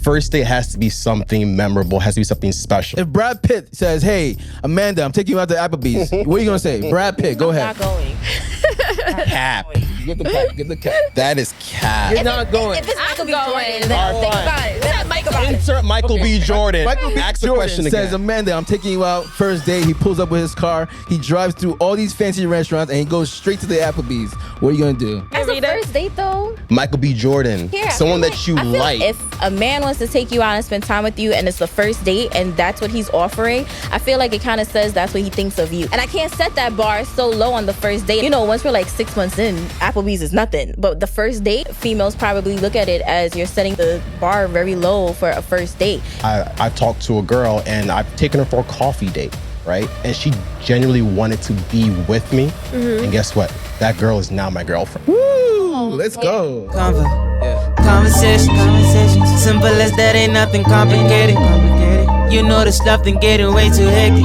first date has to be something memorable, has to be something special. If Brad Pitt says, "Hey, Amanda, I'm taking you out to Applebee's," what are you gonna say? Brad Pitt, go ahead. I'm not going. Cap. Get the cap. Get the cap. That is cap. You're not going. If it's Michael B. Jordan, All then right, think fine. about it. Then think about it. Insert Michael B. Jordan. Michael B. Ask the Jordan question says, again. "Amanda, I'm taking you out first date." He pulls up with his car. He drives through all these fancy restaurants and he goes straight to the Applebee's. What are you gonna do? As a first date, though, Michael B. Jordan. Here, Someone that you I feel like. If a man wants to take you out and spend time with you and it's the first date and that's what he's offering, I feel like it kind of says that's what he thinks of you. And I can't set that bar so low on the first date. You know, once we're like 6 months in, Applebee's is nothing. But the first date, females probably look at it as you're setting the bar very low for a first date. I talked to a girl and I've taken her for a coffee date, right? And she genuinely wanted to be with me. And guess what? That girl is now my girlfriend. Woo! Let's go. Conversations, simple as that, ain't nothing complicated. You know the stuff then getting way too hectic.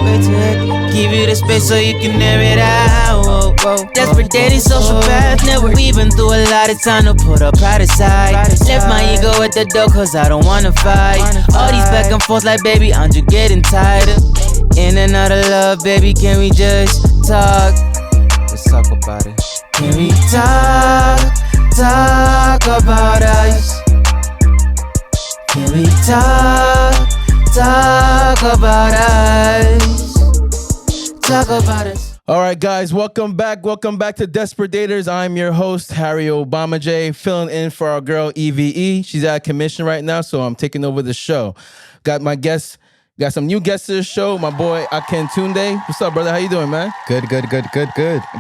Give you the space so you can air it out. Desperate dating, social path network. We've been through a lot of time to put our pride aside. Left my ego at the door cause I don't wanna fight. All these back and forth like baby, I'm just getting tired. In and out of love, baby, can we just talk? Let's talk about it. Can we talk about us? Can we talk about us? Talk about us. All right, guys, welcome back. Welcome back to Desperate Daters. I'm your host, Harry Obama J, filling in for our girl, EVE. She's out of commission right now, so I'm taking over the show. Got my guests. Got some new guests to the show. My boy, Aken Tunde. What's up, brother? How you doing, man? Good. I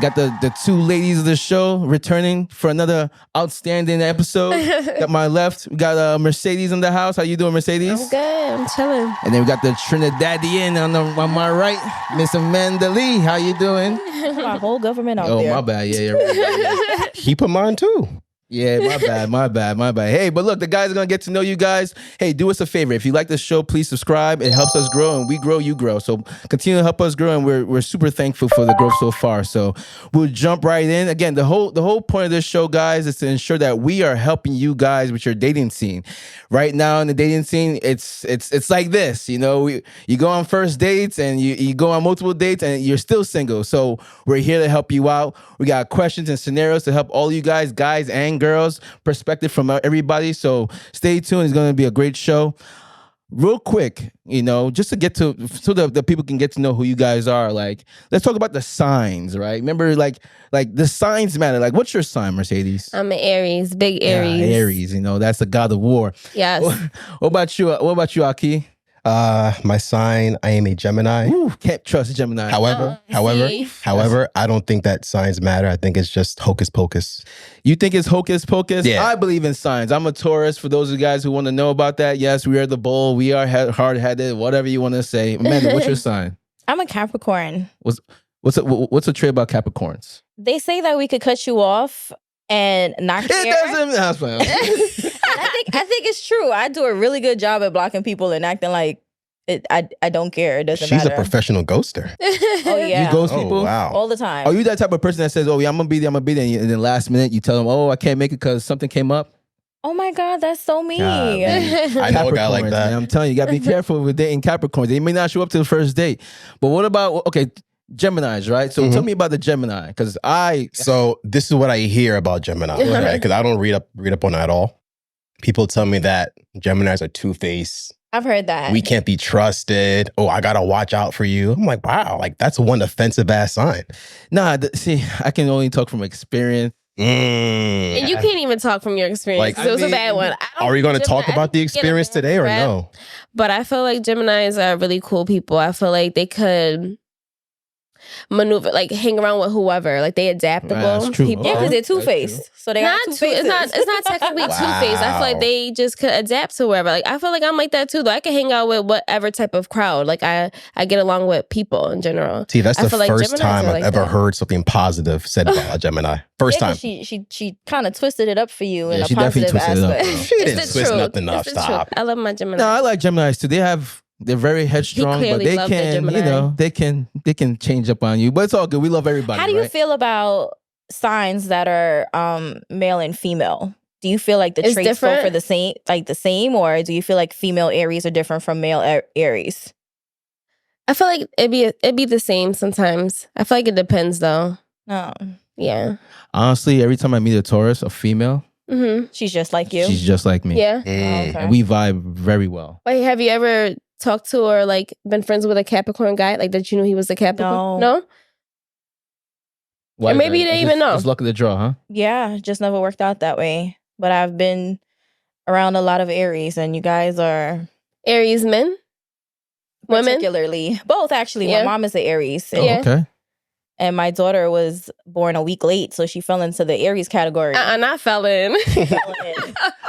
got the two ladies of the show returning for another outstanding episode. Got my left. We got Mercedes in the house. How you doing, Mercedes? I'm good. I'm chilling. And then we got the Trinidadian on my right, Miss Amanda Lee. How you doing? My whole government out there. Oh, my bad. Yeah, right. He put mine too. Yeah, my bad. Hey, but look, the guys are going to get to know you guys. Hey, do us a favor. If you like the show, please subscribe. It helps us grow, and we grow, you grow. So continue to help us grow, and we're super thankful for the growth so far. So we'll jump right in. Again, the whole point of this show, guys, is to ensure that we are helping you guys with your dating scene. Right now in the dating scene, it's like this. You know, you go on first dates, and you go on multiple dates, and you're still single. So we're here to help you out. We got questions and scenarios to help all you guys and girls, perspective from everybody. So stay tuned. It's going to be a great show. Real quick, you know, just to get to, so the people can get to know who you guys are. Like, let's talk about the signs, right? Remember, like the signs matter. Like, what's your sign, Mercedes? I'm an Aries, big Aries. Yeah, Aries, you know, that's the god of war. Yes. What about you, Aki? My sign, I am a Gemini. Ooh, can't trust Gemini. However, I don't think that signs matter. I think it's just hocus pocus. You think it's hocus pocus? Yeah. I believe in signs. I'm a Taurus. For those of you guys who want to know about that, yes, we are the bull. We are hard-headed, whatever you want to say. Amanda, what's your sign? I'm a Capricorn. What's a trait about Capricorns? They say that we could cut you off and not care. It doesn't. That's fine. I think it's true. I do a really good job at blocking people and acting like I don't care. It doesn't matter. She's a professional ghoster. Oh yeah. You ghost people? Oh, wow. All the time. Are you that type of person that says, "Oh yeah, I'm gonna be there," and then last minute you tell them, "Oh, I can't make it because something came up"? Oh my God, that's so mean. I know a guy like Capricorns, that. man. I'm telling you, you gotta be careful with dating Capricorns. They may not show up to the first date. But what about Geminis, right? So tell me about the Gemini, because So this is what I hear about Gemini, right? Because I don't read up on it at all. People tell me that Geminis are two-faced. I've heard that. We can't be trusted. Oh, I gotta watch out for you. I'm like, wow, like that's one offensive ass sign. see, I can only talk from experience. And you can't even talk from your experience. Like, It was a bad one. Are we going to talk about the experience today or no? But I feel like Geminis are really cool people. I feel like they could maneuver, like hang around with whoever. Like they adaptable. Right, that's true. People. Yeah, because they're two-faced. So they got two faces. It's not technically two-faced. I feel like they just could adapt to wherever. Like I feel like I'm like that too. Though I can hang out with whatever type of crowd. Like I get along with people in general. See, that's the first Geminis time are I've like ever that. heard something positive said about a Gemini. First time. She kind of twisted it up for you in Yeah, a she definitely positive twisted it up, aspect. bro. She It's didn't the twist truth. nothing up. It's the Stop. truth. I love my Gemini. No, I like Geminis too. They're very headstrong, but clearly they loved the can, Gemini. they can change up on you. But it's all good. We love everybody. How do you right? feel about signs that are male and female? do you feel like the It's traits go different? for the same, or do you feel like female Aries are different from male Aries? I feel like it'd be the same sometimes. I feel like it depends though. No, Yeah. Honestly, every time I meet a Taurus, a female, she's just like you. she's just like me. Yeah. Okay. And we vibe very well. Wait, have you ever talked to or like been friends with a Capricorn guy? Like that you knew he was a Capricorn? No? Why Or is maybe that? you didn't It's even just- know. It's luck of the draw, huh? Yeah, just never worked out that way. But I've been around a lot of Aries, and you guys are Aries men? Women? particularly both. Actually, Yeah. my mom is an Aries, Oh, Yeah. okay. and my daughter was born a week late, so she fell into the Aries category. Not felon.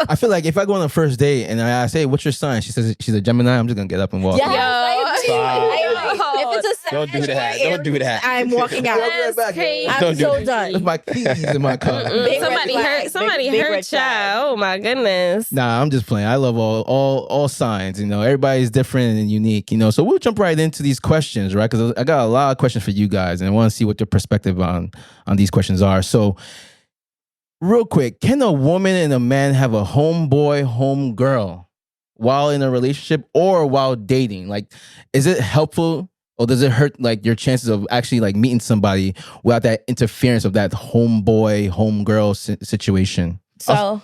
I feel like if I go on a first date and I say, "What's your sign?" She says she's a Gemini. I'm just gonna get up and walk. Yeah. Yo. If it's a Don't do that. Sagittarius Don't do that. I'm walking out. That's crazy. I'm Don't do so that. done. With my keys in my car. Big red Somebody flag. hurt. Somebody Big hurt red flag. child. Oh my goodness. Nah, I'm just playing. I love all signs. You know, everybody's different and unique. You know, so we'll jump right into these questions, right? Because I got a lot of questions for you guys, and I want to see what your perspective on these questions are. So, real quick, can a woman and a man have a homeboy, homegirl while in a relationship or while dating? Like, is it helpful? Or does it hurt like your chances of actually like meeting somebody without that interference of that homeboy, homegirl situation? So,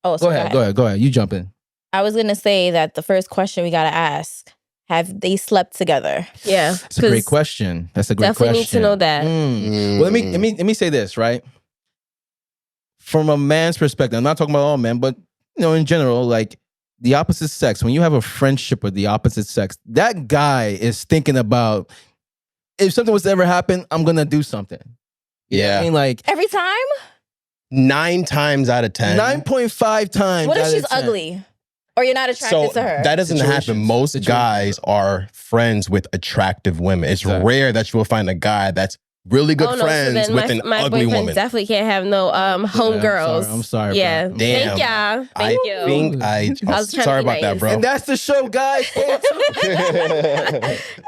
Go ahead. You jump in. I was gonna say that the first question we gotta ask: have they slept together? Yeah. That's a great question. That's a great Definitely question. need to know that. Well, let me say this, right? From a man's perspective, I'm not talking about all men, but you know, in general, like the opposite sex, when you have a friendship with the opposite sex, that guy is thinking about if something was to ever happen, I'm gonna do something. You know what Yeah. I mean, like Every time? 9 times out of 10. 9.5 times. What if out she's of 10. ugly? Or you're not attracted So to her? that doesn't happen. Situations. Most Situations. guys are friends with attractive women. It's Exactly. rare that you will find a guy that's really good friends with an my ugly boyfriend woman. definitely can't have no homegirls. I'm sorry, Yeah. bro. Damn. Thank y'all. I Thank you. think I was trying sorry to be about that, nice. bro. And that's the show, guys.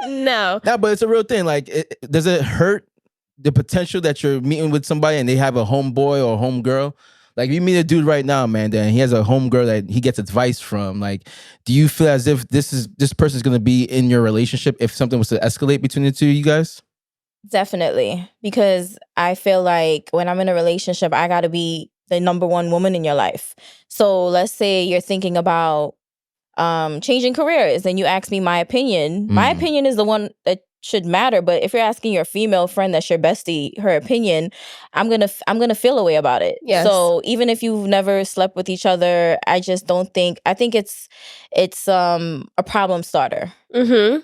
No. No, but it's a real thing. Like, does it hurt the potential that you're meeting with somebody and they have a homeboy or homegirl? Like, if you meet a dude right now, man, then he has a homegirl that he gets advice from. Like, do you feel as if this person's gonna be in your relationship if something was to escalate between the two of you guys? Definitely. Because I feel like when I'm in a relationship, I gotta be the number one woman in your life. So let's say you're thinking about changing careers and you ask me my opinion. My opinion is the one that should matter. But if you're asking your female friend that's your bestie her opinion, I'm gonna feel a way about it. Yes. So even if you've never slept with each other, I just don't think I think it's a problem starter. Mm-hmm.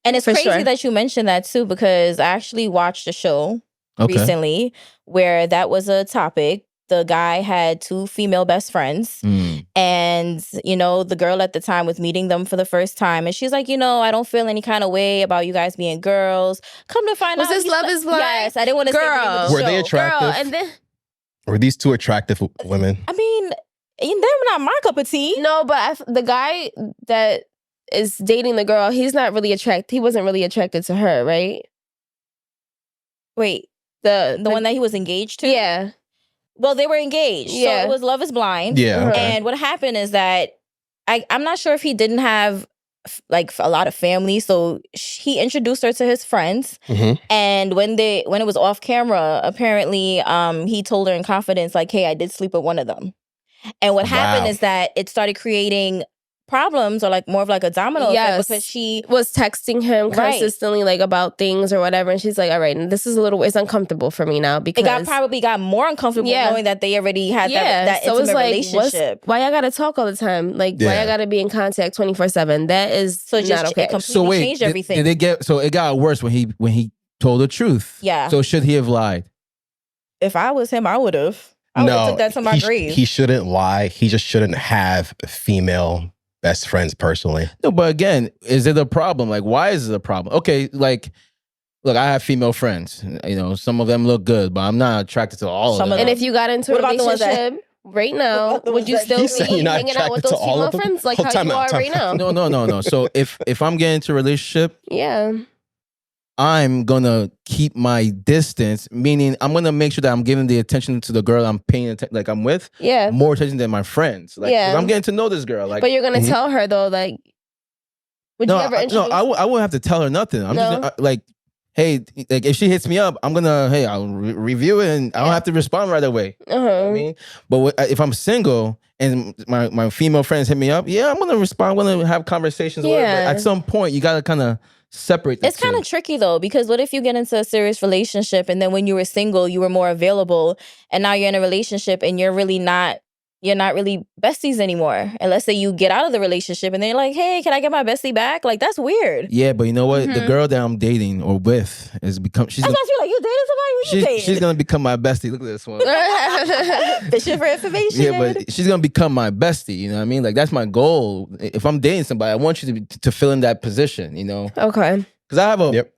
And it's For crazy sure. that you mentioned that too, because I actually watched a show Okay. recently where that was a topic. The guy had 2 female best friends, and you know, the girl at the time was meeting them for the first time, and she's like, you know, I don't feel any kind of way about you guys being girls. Come to find Was out, this he's Love like- is Blind? Yes, I didn't want to say the name of Girl. the Were they show. attractive? Girl, and then Were these 2 attractive women? I mean, they're not my cup of tea. no, but the guy that is dating the girl, he's not really attracted. He wasn't really attracted to her, right? Wait, The the one that he was engaged to? yeah. Well, they were engaged. Yeah. So it was Love is Blind. Yeah. Okay. And what happened is that I'm not sure if he didn't have like a lot of family, so he introduced her to his friends. Mhm. And when it was off camera, apparently he told her in confidence, like, "Hey, I did sleep with one of them." And what happened Wow. is that it started creating problems, or like more of like a domino Yes. effect, because she Was texting him Right. consistently like about things or whatever, and she's like, "All right, this is it's uncomfortable for me now because it probably got more uncomfortable Yeah. knowing that they already had that so it's intimate like, relationship. why y'all gotta talk all the time? Like, why Yeah. y'all gotta be in contact 24/7? That is So it just not okay. it completely So wait, changed did everything. they get? So it got worse when he told the truth. Yeah. So should he have lied? If I was him, I would have. I would have took that to my grave. He shouldn't lie. He just shouldn't have female best friends personally. No, but again, is it a problem? Like, why is it a problem? Okay, like, look, I have female friends. You know, some of them look good, but I'm not attracted to all Some of of them. And if you got into What a about the ones that- relationship right now, What about the would ones you that- still You said be you're not hanging out with attracted those to all female of them? friends like Oh, how time you out, are time right now? no. So if I'm getting into a relationship, Yeah. I'm gonna keep my distance, meaning I'm gonna make sure that I'm giving the attention to the girl I'm paying attention, like I'm with, more attention than my friends. Like, 'cause I'm getting to know this girl. Like, but you're gonna tell her though, like, would you ever introduce? I wouldn't have to tell her nothing. I'm just like, hey, like if she hits me up, I'm gonna, hey, I'll review it, and I don't have to respond right away. You know what I mean? But if I'm single and my female friends hit me up, I'm gonna respond. I'm gonna have conversations with her. But at some point, you gotta kind of separate the It's kind of tricky though, because what if you get into a serious relationship and then when you were single, you were more available, and now you're in a relationship and you're not really besties anymore. And let's say you get out of the relationship and then you're like, hey, can I get my bestie back? Like, that's weird. Yeah, but you know what? The girl that I'm dating or with is become. She's That's why I feel like you dating somebody. Who you dating? She's gonna become my bestie. Look at this one. Fishing for information. Yeah, but she's gonna become my bestie. You know what I mean? Like that's my goal. If I'm dating somebody, I want you to fill in that position. You know? Okay. Because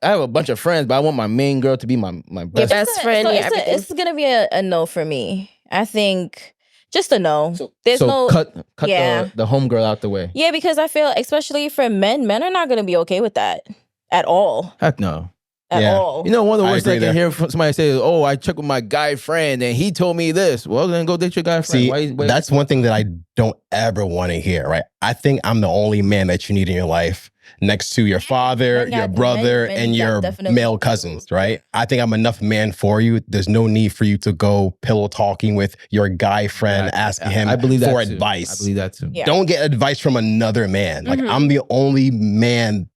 I have a bunch of friends, but I want my main girl to be my best. Your best friend. So it's gonna be a no for me. I think. Just a no. There's no cut the homegirl out the way. Yeah, because I feel, especially for men are not going to be okay with that at all. Heck no. At all. You know, one of the worst things I can hear from somebody say, oh, I checked with my guy friend and he told me this. Well, then go date your guy friend. See, that's one thing that I don't ever want to hear, right? I think I'm the only man that you need in your life, next to your father, your brother, and your male cousins, right? I think I'm enough man for you. There's no need for you to go pillow talking with your guy friend, asking him for advice. I believe that too. Yeah. Don't get advice from another man. Like, I'm the only man,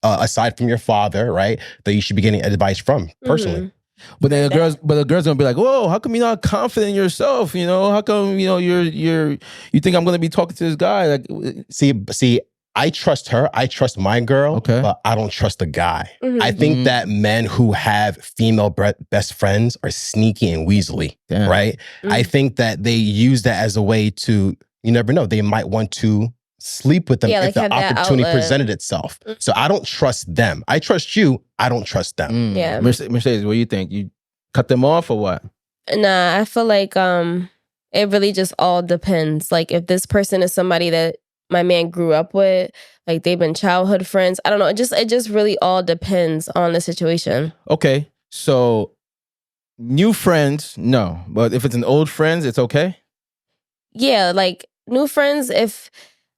aside from your father, right, that you should be getting advice from, personally. But then the girls gonna be like, whoa, how come you're not confident in yourself? You know, how come, you know, you think I'm gonna be talking to this guy? Like, see, I trust her. I trust my girl, but I don't trust the guy. I think that men who have female best friends are sneaky and weaselly, right? I think that they use that as a way to, you never know, they might want to sleep with them if the opportunity presented itself. So I don't trust them. I trust you. I don't trust them. Yeah. Mercedes, what do you think? You cut them off or what? Nah, I feel like it really just all depends. Like if this person is somebody that my man grew up with, like they've been childhood friends. I don't know. It just really all depends on the situation. Okay. So new friends, no. But if it's an old friends, it's okay? Yeah, like new friends, if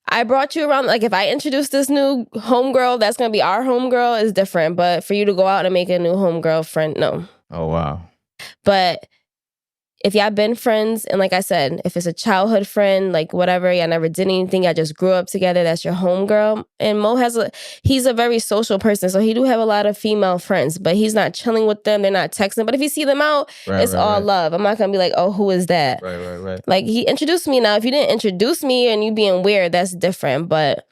I brought you around, like if I introduce this new homegirl, that's going to be our homegirl, is different. But for you to go out and make a new homegirl friend, no. Oh, wow. But if y'all been friends, and like I said, if it's a childhood friend, like whatever, y'all never did anything, y'all just grew up together, that's your homegirl. And Mo he's a very social person, so he do have a lot of female friends, but he's not chilling with them, they're not texting. But if you see them out, it's all love. I'm not gonna be like, oh, who is that? Right. Like he introduced me. Now, if you didn't introduce me and you being weird, that's different. But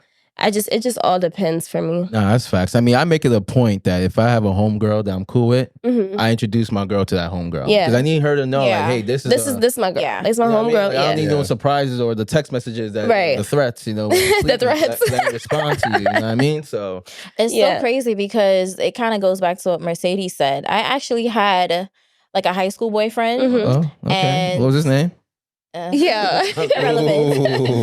it just all depends for me. Nah, that's facts. I mean, I make it a point that if I have a homegirl that I'm cool with, I introduce my girl to that homegirl. Yeah. Because I need her to know, like, hey, this is my girl. Yeah. This is my homegirl. Like, I don't need no surprises or the text messages that the threats, you know. The threats. That respond to you, you know what I mean? So it's so crazy because it kind of goes back to what Mercedes said. I actually had like a high school boyfriend. Oh, okay. And what was his name? Relevant.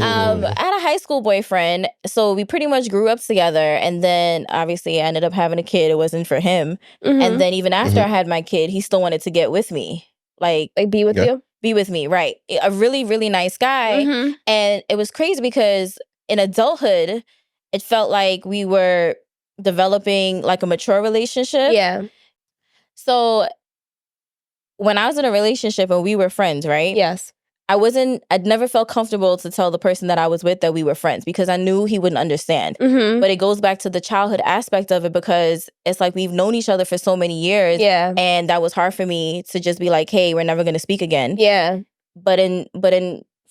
I had a high school boyfriend, so we pretty much grew up together, and then obviously I ended up having a kid. It wasn't for him, and then even after I had my kid, he still wanted to get with me, like be with you, be with me, right? A really, really nice guy, and it was crazy because in adulthood, it felt like we were developing like a mature relationship. Yeah. So when I was in a relationship and we were friends, right? Yes. I'd never felt comfortable to tell the person that I was with that we were friends because I knew he wouldn't understand. But it goes back to the childhood aspect of it because it's like we've known each other for so many years. Yeah. And that was hard for me to just be like, hey, we're never going to speak again. Yeah. But in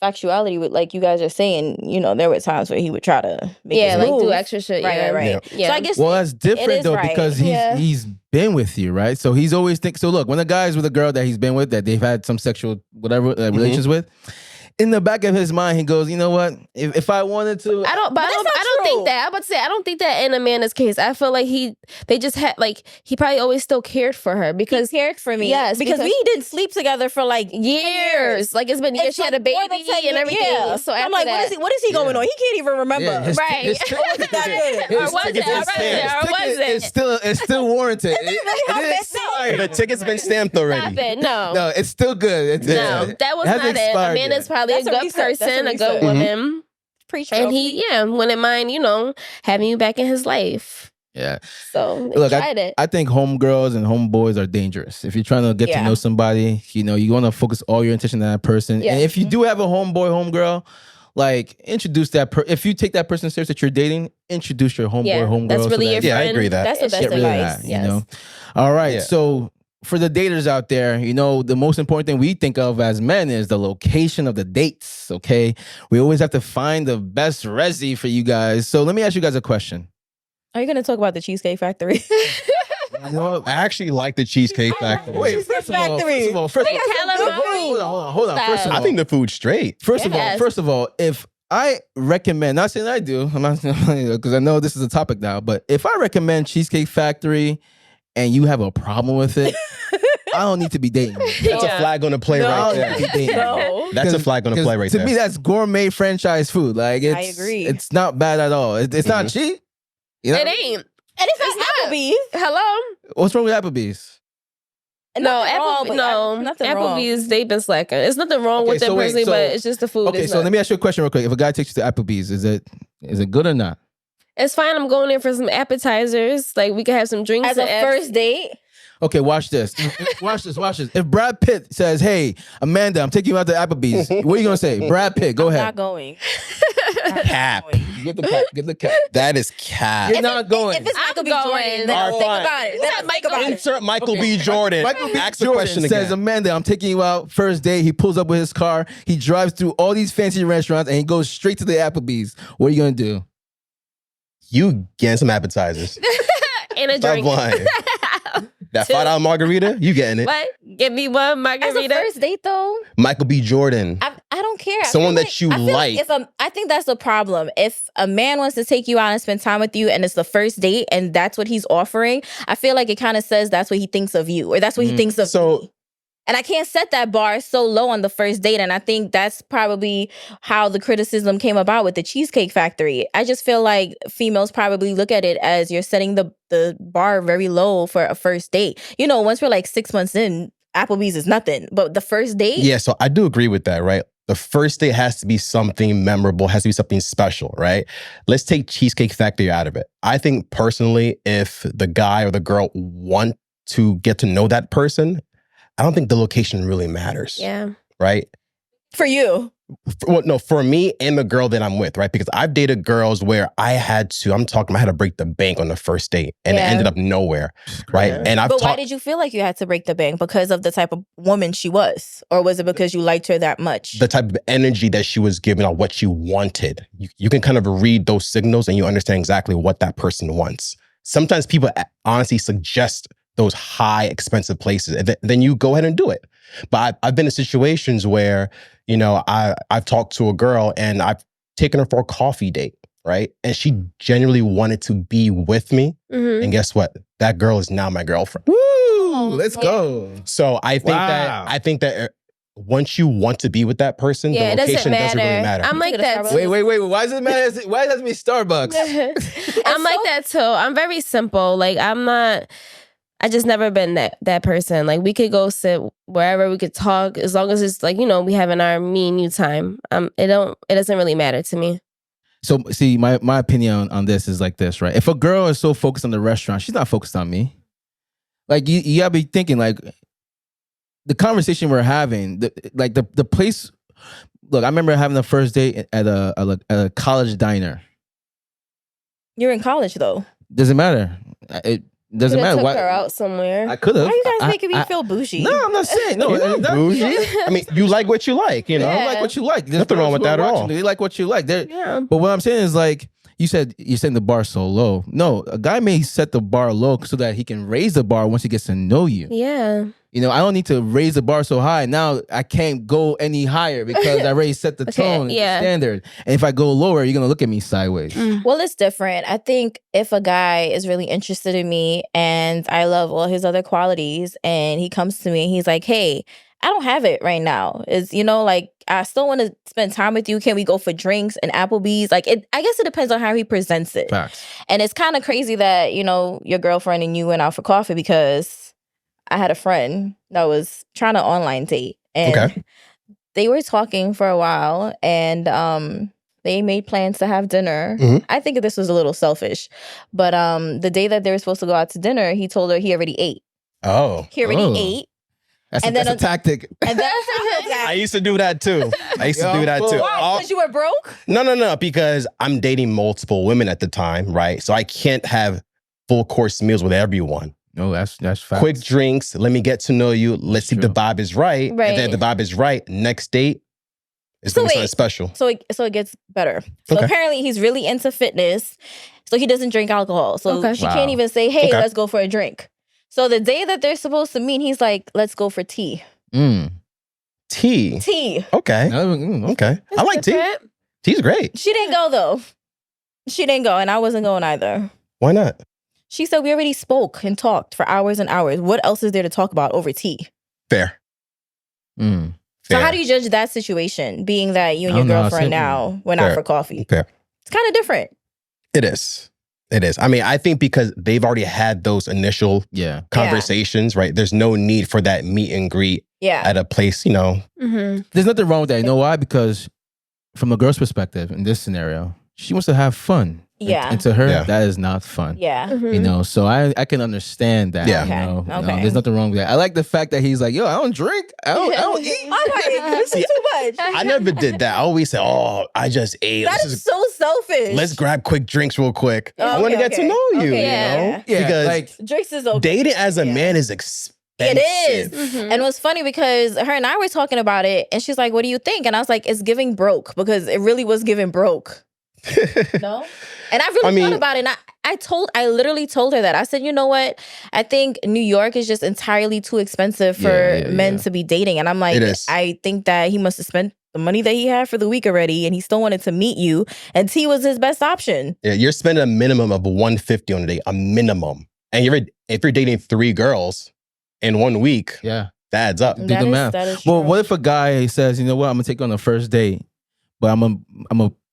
factuality, with like you guys are saying, you know, there were times where he would try to make his like move. do extra shit. Right. Yeah. So I guess that's different though because he's been with you, right? So he's always so look, when a guy's with a girl that he's been with, that they've had some sexual whatever relations with, in the back of his mind, he goes, you know what? If I wanted to, I don't think that. I'm about to say I don't think that in Amanda's case. I feel like they just had like he probably always still cared for her because he cared for me. Yes, because we didn't sleep together for like years. Like it's been years. She had a baby and everything. Yeah. So I'm like, what is he going on? He can't even remember. Right? Or was it? It's still warranted. The ticket's been stamped already. No, it's still good. No, that was not it. Amanda's probably a good person, a good woman. And he, wouldn't mind, having you back in his life. Yeah. So look, I think homegirls and homeboys are dangerous. If you're trying to get to know somebody, you want to focus all your attention on that person. Yeah. And if you do have a homeboy, homegirl, like introduce that. If you take that person serious that you're dating, introduce your homeboy, homegirl. That's really your friend. Yeah, I agree that. That's the best advice. Yes. All right. Yeah. So for the daters out there, the most important thing we think of as men is the location of the dates. Okay, we always have to find the best resi for you guys. So let me ask you guys a question. Are you going to talk about the Cheesecake Factory? I actually like the Cheesecake Factory. Wait, first of all, hold on. First of all, I think the food's straight. First of all, if I recommend, not saying I do, I'm not because I know this is a topic now, but if I recommend Cheesecake Factory and you have a problem with it, I don't need to be dating. That's a flag on the play right there. That's a flag on the play right there. To me, that's gourmet franchise food. Like I agree. It's not bad at all. It's not cheap. It ain't. And it's not Applebee's. Hello? What's wrong with Applebee's? Applebee's, they've been slacking. It's nothing wrong with them personally, but it's just the food. Okay, so let me ask you a question real quick. If a guy takes you to Applebee's, is it good or not? It's fine. I'm going there for some appetizers. Like we could have some drinks as a first date. Okay, watch this. Watch this. If Brad Pitt says, "Hey, Amanda, I'm taking you out to Applebee's," what are you gonna say? Brad Pitt, go ahead. I'm not going. Cap. Get the cap. That is cap. You're not going. If it's Michael B. Jordan, then think about it. Insert Michael B. Jordan. Michael B. Jordan says, "Amanda, I'm taking you out first date." He pulls up with his car. He drives through all these fancy restaurants and he goes straight to the Applebee's. What are you gonna do? You getting some appetizers and a drink. That $5 margarita, you getting it? What? Give me one margarita. As a first date, though, Michael B. Jordan. I don't care. Someone that you like. I think that's the problem. If a man wants to take you out and spend time with you, and it's the first date, and that's what he's offering, I feel like it kind of says that's what he thinks of you, or that's what he thinks of me. And I can't set that bar so low on the first date. And I think that's probably how the criticism came about with the Cheesecake Factory. I just feel like females probably look at it as you're setting the bar very low for a first date. Once we're like 6 months in, Applebee's is nothing. But the first date? Yeah, so I do agree with that, right? The first date has to be something memorable, has to be something special, right? Let's take Cheesecake Factory out of it. I think personally, if the guy or the girl want to get to know that person, I don't think the location really matters. Yeah. Right? For you. For me and the girl that I'm with, right? Because I've dated girls where I had to break the bank on the first date and it ended up nowhere, right? Yeah. And why did you feel like you had to break the bank? Because of the type of woman she was? Or was it because you liked her that much? The type of energy that she was giving out, what she wanted. You can kind of read those signals and you understand exactly what that person wants. Sometimes people honestly suggest those high, expensive places, and then you go ahead and do it. But I've been in situations where, I've talked to a girl and I've taken her for a coffee date, right? And she genuinely wanted to be with me. Mm-hmm. And guess what? That girl is now my girlfriend. Woo! Let's go. So I think that once you want to be with that person, the location doesn't really matter. I'm like that. Wait. Why does it matter? Why does it mean Starbucks? I'm like that too. I'm very simple. Like I just never been that person. Like we could go sit wherever, we could talk, as long as it's like, we having our me and you time. It doesn't really matter to me. So see, my opinion on this is like this, right? If a girl is so focused on the restaurant, she's not focused on me. Like you gotta be thinking like the conversation we're having, the place. Look, I remember having the first date at a college diner. You're in college though. Doesn't matter. It doesn't matter. Took her out somewhere. I could have. Why are you guys making me feel bougie? No, I'm not saying no. You're not bougie. I mean, you like what you like. You like what you like. There's nothing wrong with that at all. They like what you like. But what I'm saying is like, you said you're setting the bar so low. No, a guy may set the bar low so that he can raise the bar once he gets to know you. Yeah. You know, I don't need to raise the bar so high. Now I can't go any higher because I already set the tone, the standard. And if I go lower, you're going to look at me sideways. Well, it's different. I think if a guy is really interested in me and I love all his other qualities and he comes to me and he's like, hey, I don't have it right now. It's, you know, like, I still want to spend time with you. Can we go for drinks and Applebee's? Like, I guess it depends on how he presents it. Facts. And it's kind of crazy that, you know, your girlfriend and you went out for coffee because I had a friend that was trying to online date. And they were talking for a while and they made plans to have dinner. I think this was a little selfish. But the day that they were supposed to go out to dinner, he told her he already ate. Oh. He already ate. That's a tactic. And then I used to do that too. Why? Because you were broke? No. Because I'm dating multiple women at the time, right? So I can't have full course meals with everyone. No, that's facts. Quick drinks. Let me get to know you. Let's see if the vibe is right. And then if the vibe is right, next date is going to be something special. So it gets better. So apparently he's really into fitness. So he doesn't drink alcohol. So she can't even say, hey, let's go for a drink. So the day that they're supposed to meet, he's like, let's go for tea. Tea? Tea. Okay. Okay. I like tea. Tea's great. She didn't go, though. She didn't go, and I wasn't going either. Why not? She said we already spoke and talked for hours and hours. What else is there to talk about over tea? Fair. So how do you judge that situation, being that you and your girlfriend now went out for coffee? Fair. It's kind of different. It is. I mean, I think because they've already had those initial conversations, right? There's no need for that meet and greet at a place, you know. There's nothing wrong with that. You know why? Because from a girl's perspective, in this scenario, she wants to have fun. Yeah. And to her, that is not fun. Yeah. You know, so I can understand that. Yeah. You know, there's nothing wrong with that. I like the fact that he's like, yo, I don't drink. I don't eat. I'm like, this is too much. I never did that. I always say, oh, I just ate. That is so selfish. Let's grab quick drinks real quick. I want to get to know you, you know? Yeah, because like, drinks is okay. Dating as a man is expensive. It is. And it was funny because her and I were talking about it and she's like, what do you think? And I was like, it's giving broke because it really was giving broke. No? And I really thought about it. And I literally told her that. I said, you know what? I think New York is just entirely too expensive for men to be dating. And I'm like, I think that he must have spent the money that he had for the week already and he still wanted to meet you. And tea was his best option. Yeah, you're spending a minimum of $150 on a date, a minimum. And if you're dating 3 girls in 1 week, that adds up. Do the math. Well, what if a guy says, you know what? I'm going to take you on the first date, but I'm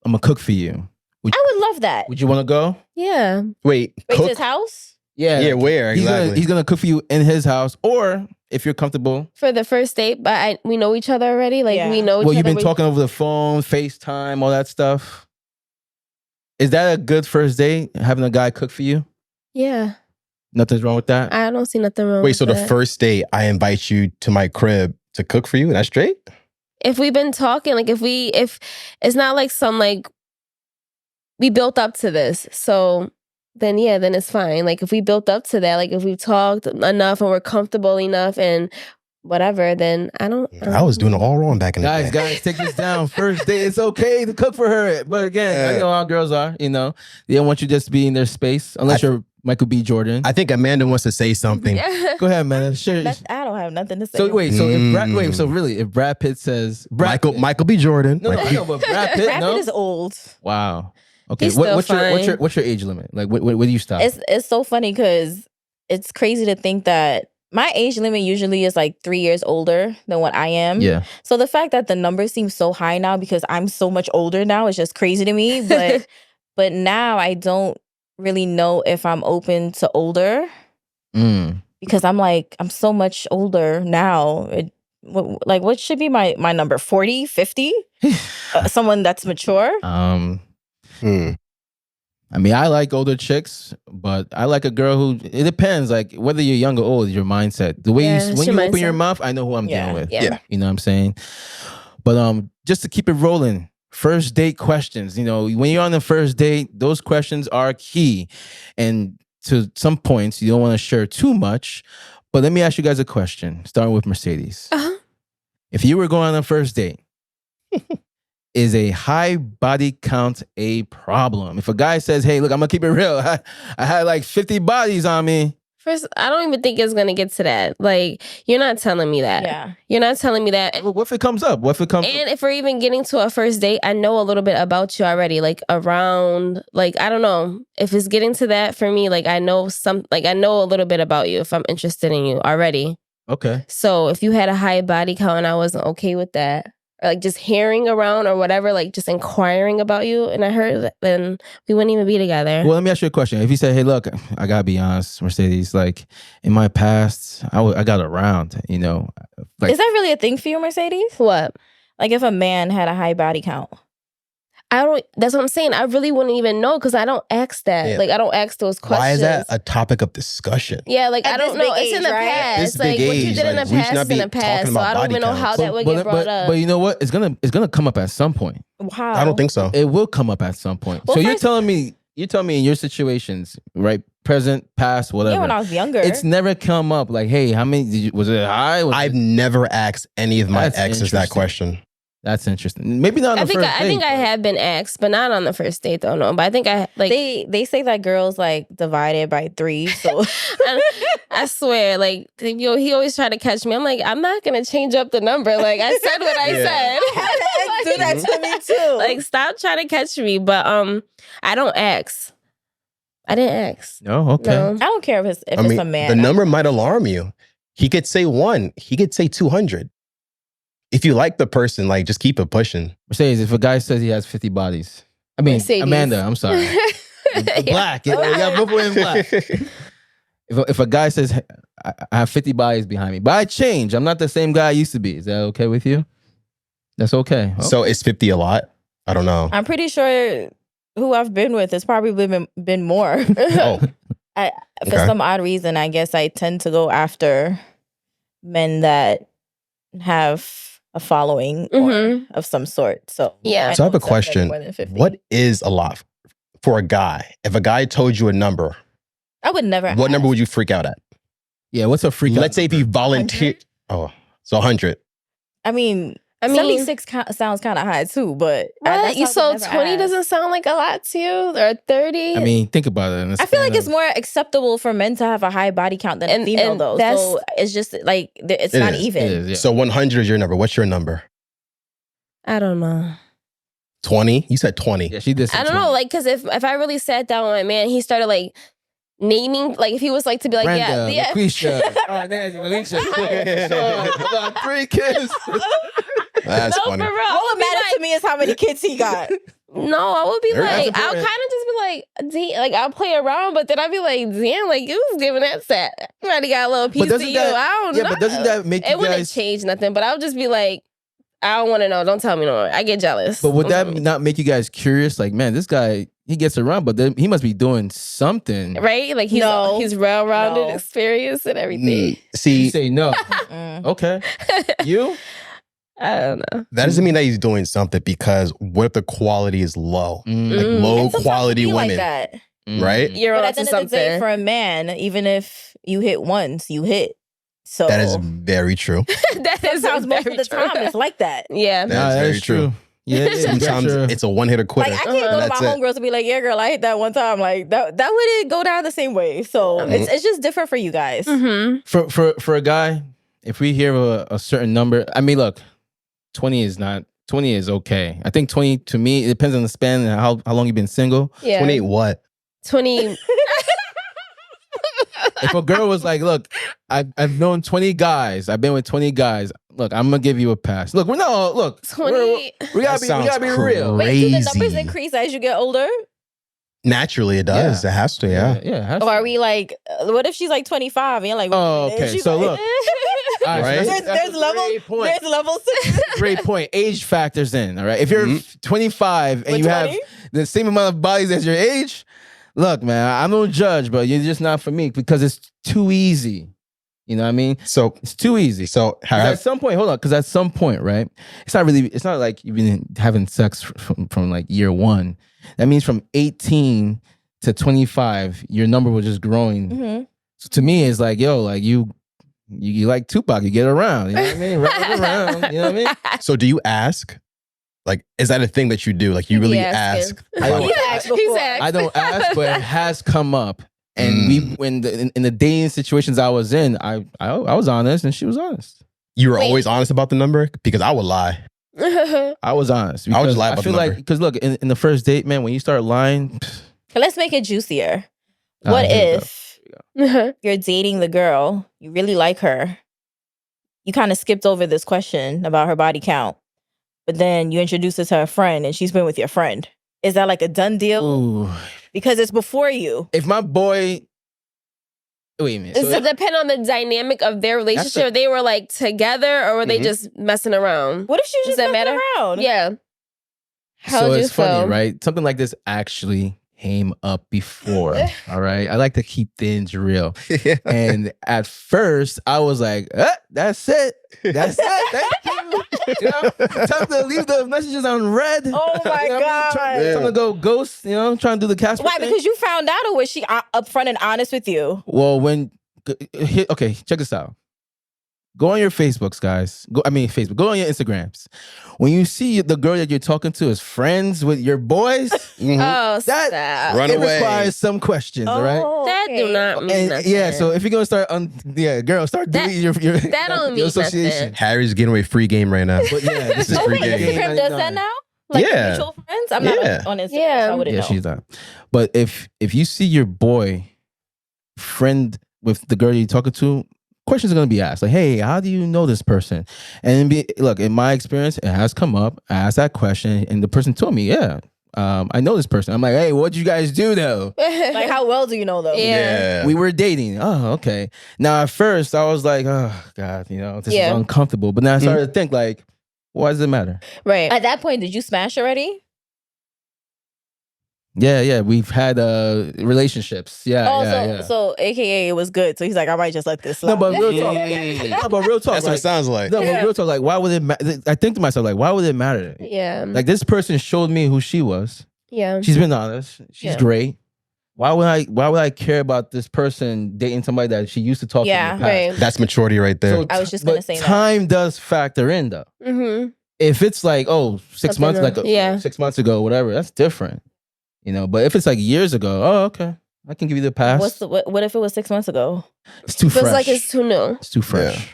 gonna cook for you. I would love that. Would you want to go? Yeah. Wait, to his house? Yeah, where exactly? He's gonna cook for you in his house, or if you're comfortable for the first date. But we know each other already. Like we know. Well, you've been talking over the phone, FaceTime, all that stuff. Is that a good first date? Having a guy cook for you? Yeah. Nothing's wrong with that. I don't see nothing wrong. Wait, so the first date, I invite you to my crib to cook for you? That's straight? If we've been talking, like if it's not like some like we built up to this, so then it's fine. Like if we built up to that, like if we've talked enough and we're comfortable enough and whatever, then I was doing it all wrong back in the day. Guys, take this down. First date, it's okay to cook for her, but again, I know how girls are. You know, they don't want you just to be in their space unless you're Michael B. Jordan. I think Amanda wants to say something. Go ahead, man. Sure. I don't have nothing to say. So wait, so if Brad Pitt says Michael B. Jordan. No, but Brad Pitt. Brad Pitt is old. Wow. Okay. He's What's still your age limit? Like, where do you stop? It's so funny because it's crazy to think that my age limit usually is like 3 years older than what I am. Yeah. So the fact that the number seems so high now because I'm so much older now is just crazy to me. But but now I don't really know if I'm open to older because I'm so much older now. What should be my number? 40, 50? Someone that's mature? I mean, I like older chicks, but I like a girl who, it depends, like whether you're young or old, your mindset. The way when you open your mouth, I know who I'm dealing with. Yeah. You know what I'm saying? But just to keep it rolling, first date questions. You know, when you're on the first date, those questions are key. And to some points, you don't want to share too much. But let me ask you guys a question, starting with Mercedes. Uh-huh. If you were going on a first date is a high body count a problem? If a guy says, hey, look, I'm gonna keep it real. I had like 50 bodies on me. First, I don't even think it's gonna get to that. Like, you're not telling me that. Yeah. You're not telling me that. What if it comes up? And if we're even getting to a first date, I know a little bit about you already. Like around, like, I don't know. If it's getting to that for me, like I know a little bit about you if I'm interested in you already. Okay. So if you had a high body count and I wasn't okay with that, or like just hearing around or whatever, like just inquiring about you, and I heard that, then we wouldn't even be together. Well, let me ask you a question. If you say, hey, look, I gotta be honest, Mercedes, like in my past, I got around, you know. Like, is that really a thing for you, Mercedes? What? Like if a man had a high body count? That's what I'm saying. I really wouldn't even know because I don't ask that. Yeah. Like, I don't ask those questions. Why is that a topic of discussion? Yeah, like, I don't know. It's in the right? past. Like, what you did in the past is in the past. So I don't even know how that would get brought up. But you know what? It's gonna come up at some point. Wow. I don't think so. It will come up at some point. Well, so you're telling me in your situations, right? Present, past, whatever. Yeah, when I was younger. It's never come up like, hey, how many was it high? I've never asked any of my exes that question. That's interesting. Maybe not on the first date. I think I have been asked, but not on the first date though. No, but I think I like they say that girls like divided by 3. So I swear, like he always try to catch me. I'm like, I'm not gonna change up the number. Like I said what I said. Like, do that to me too. Like stop trying to catch me. But I don't ask. I didn't ask. No, okay. No. I don't care if it's a man. The number might alarm you. He could say 1. He could say 200. If you like the person, like just keep it pushing. Mercedes, if a guy says he has 50 bodies, I mean, Mercedes. Amanda, I'm sorry. Black. You got both in black. If a guy says, I have 50 bodies behind me, but I changed. I'm not the same guy I used to be. Is that okay with you? That's okay. So is 50 a lot? I don't know. I'm pretty sure who I've been with has probably been more. Oh. For some odd reason, I guess I tend to go after men that have a following of some sort. So yeah. So I have a question. What is a lot for a guy? If a guy told you a number, I would never. What number would you freak out at? Yeah, what's a freak out? Let's say if you volunteer. 100? Oh, so 100. I mean 76 sounds kind of high too, but you so 20 doesn't sound like a lot to you, or 30. I mean, think about it. I feel like it's more acceptable for men to have a high body count than a female, though. So it's just like it's not even. It is, yeah. So 100 is your number. What's your number? I don't know. 20? You said 20. Yeah, she did. I don't know, like, because if I really sat down with my man, he started like naming, like if he was like to be like, Brenda, yeah. Laquisha. Alicia. Come on, 3 kids. That's funny. All that matters to me is how many kids he got. No, I would be That's like, important. I'll kind of just be like, damn, like I'll play around, but then I'll be like, damn, like you was giving that set. Everybody got a little piece of you. I don't know. Yeah, but doesn't that make you It wouldn't change nothing, but I would just be like, I don't want to know. Don't tell me no more. I get jealous. But would that not make you guys curious? Like, man, this guy, he gets around, but then he must be doing something. Right? Like he's well-rounded, experience and everything. See, You say no. Okay. You? I don't know. that doesn't mean that he's doing something, because what if the quality is low? Like low quality women, like that. right? You're But on at the end to of the day, something. for a man, even if you hit once, you hit. So That is very true. That is sometimes most very of the time true. it's like that. Yeah. That's very true. Yeah, Sometimes it's a one-hitter quitter. Like I can't go to my homegirls and be like, "Yeah, girl, I hit that one time." Like that wouldn't go down the same way. So it's just different for you guys. Mm-hmm. For a guy, if we hear a certain number, I mean, look, 20 is okay. I think 20 to me, it depends on the span and how long you've been single. Yeah. 28 what? 20. If a girl was like, look, I've known 20 guys. I've been with 20 guys. Look, I'm gonna give you a pass. Look, we're not all, look. 20. We gotta be real. Wait, do the numbers Crazy. increase as you get older? Naturally, it does. Yeah. It has to, yeah. Yeah, it has Or to. are we like, what if she's like 25 and you're like, Oh, okay. she's So like, look. All Right? so that's there's a levels. great point. There's levels. Great point. Age factors in, all right? If you're 25 and With you have 20? the same amount of bodies as your age, look, man, I'm no judge, but you're just not for me because it's too easy. You know what I mean? So, It's too easy. so 'Cause have, at some point, hold on, because at some point, right? It's not like you've been having sex from like year 1. That means from 18 to 25, your number was just growing. So to me, it's like, yo, like you like Tupac, you get around. You know what I mean? Round and around. You know what I mean? so do you ask? Like, is that a thing that you do? Like, you really ask? I don't ask, but it has come up. And in the dating situations I was in, I was honest and she was honest. You were always honest about the number? Because I would lie. I was honest. I would just lie about the number. Like, because look, in the first date, man, when you start lying. Let's make it juicier. What if you're dating the girl, you really like her, you kind of skipped over this question about her body count, but then you introduce her to a friend and she's been with your friend. Is that like a done deal? Ooh. Because it's before you. If my boy... Wait a minute. Does it depend on the dynamic of their relationship? They were like together or were they just messing around? What if she was just messing around? Yeah. So it's funny, right? Something like this actually came up before. All right. I like to keep things real. And at first I was like, that's it. That's it. Thank you. You know, time to leave the messages on red. Oh my God. Time to go ghost, trying to do the Casper Why? thing. Because you found out, or was she upfront and honest with you? Well, okay, check this out. Go on your Facebooks, guys. Go on your Instagrams. When you see the girl that you're talking to is friends with your boys, that run away. Requires some questions, all right? That do not mean nothing. Yeah, so if you're gonna start, girl, start deleting your that don't mean association. nothing. Harry's getting away free game right now. But yeah, this is free game. Instagram does that now? Like mutual friends? I'm not on Instagram. Yeah. So I wouldn't know. She's not. But if you see your boy friend with the girl you're talking to, questions are going to be asked. Like, hey, how do you know this person? And look, in my experience, it has come up. I asked that question and the person told me, I know this person. I'm like, hey, what'd you guys do though? Like, how well do you know them? Yeah. We were dating. Oh, okay. Now, at first, I was like, oh, God, this is uncomfortable. But then I started to think, like, why does it matter? Right. At that point, did you smash already? Yeah. We've had relationships. So AKA it was good. So he's like, I might just let this slide. No, but real talk. That's what it sounds like. No, but real talk. Like, why would it matter? I think to myself, like, why would it matter? Yeah. Like, this person showed me who she was. Yeah. She's been honest. She's great. Why would I care about this person dating somebody that she used to talk to in the past? Right. That's maturity right there. I was just going to say that. Time does factor in, though. Mm-hmm. If it's like, 6 months, 6 months ago, whatever, that's different. But if it's like years ago, okay, I can give you the pass. What if it was 6 months ago? It's too fresh. Feels like it's too new. It's too fresh. Yeah.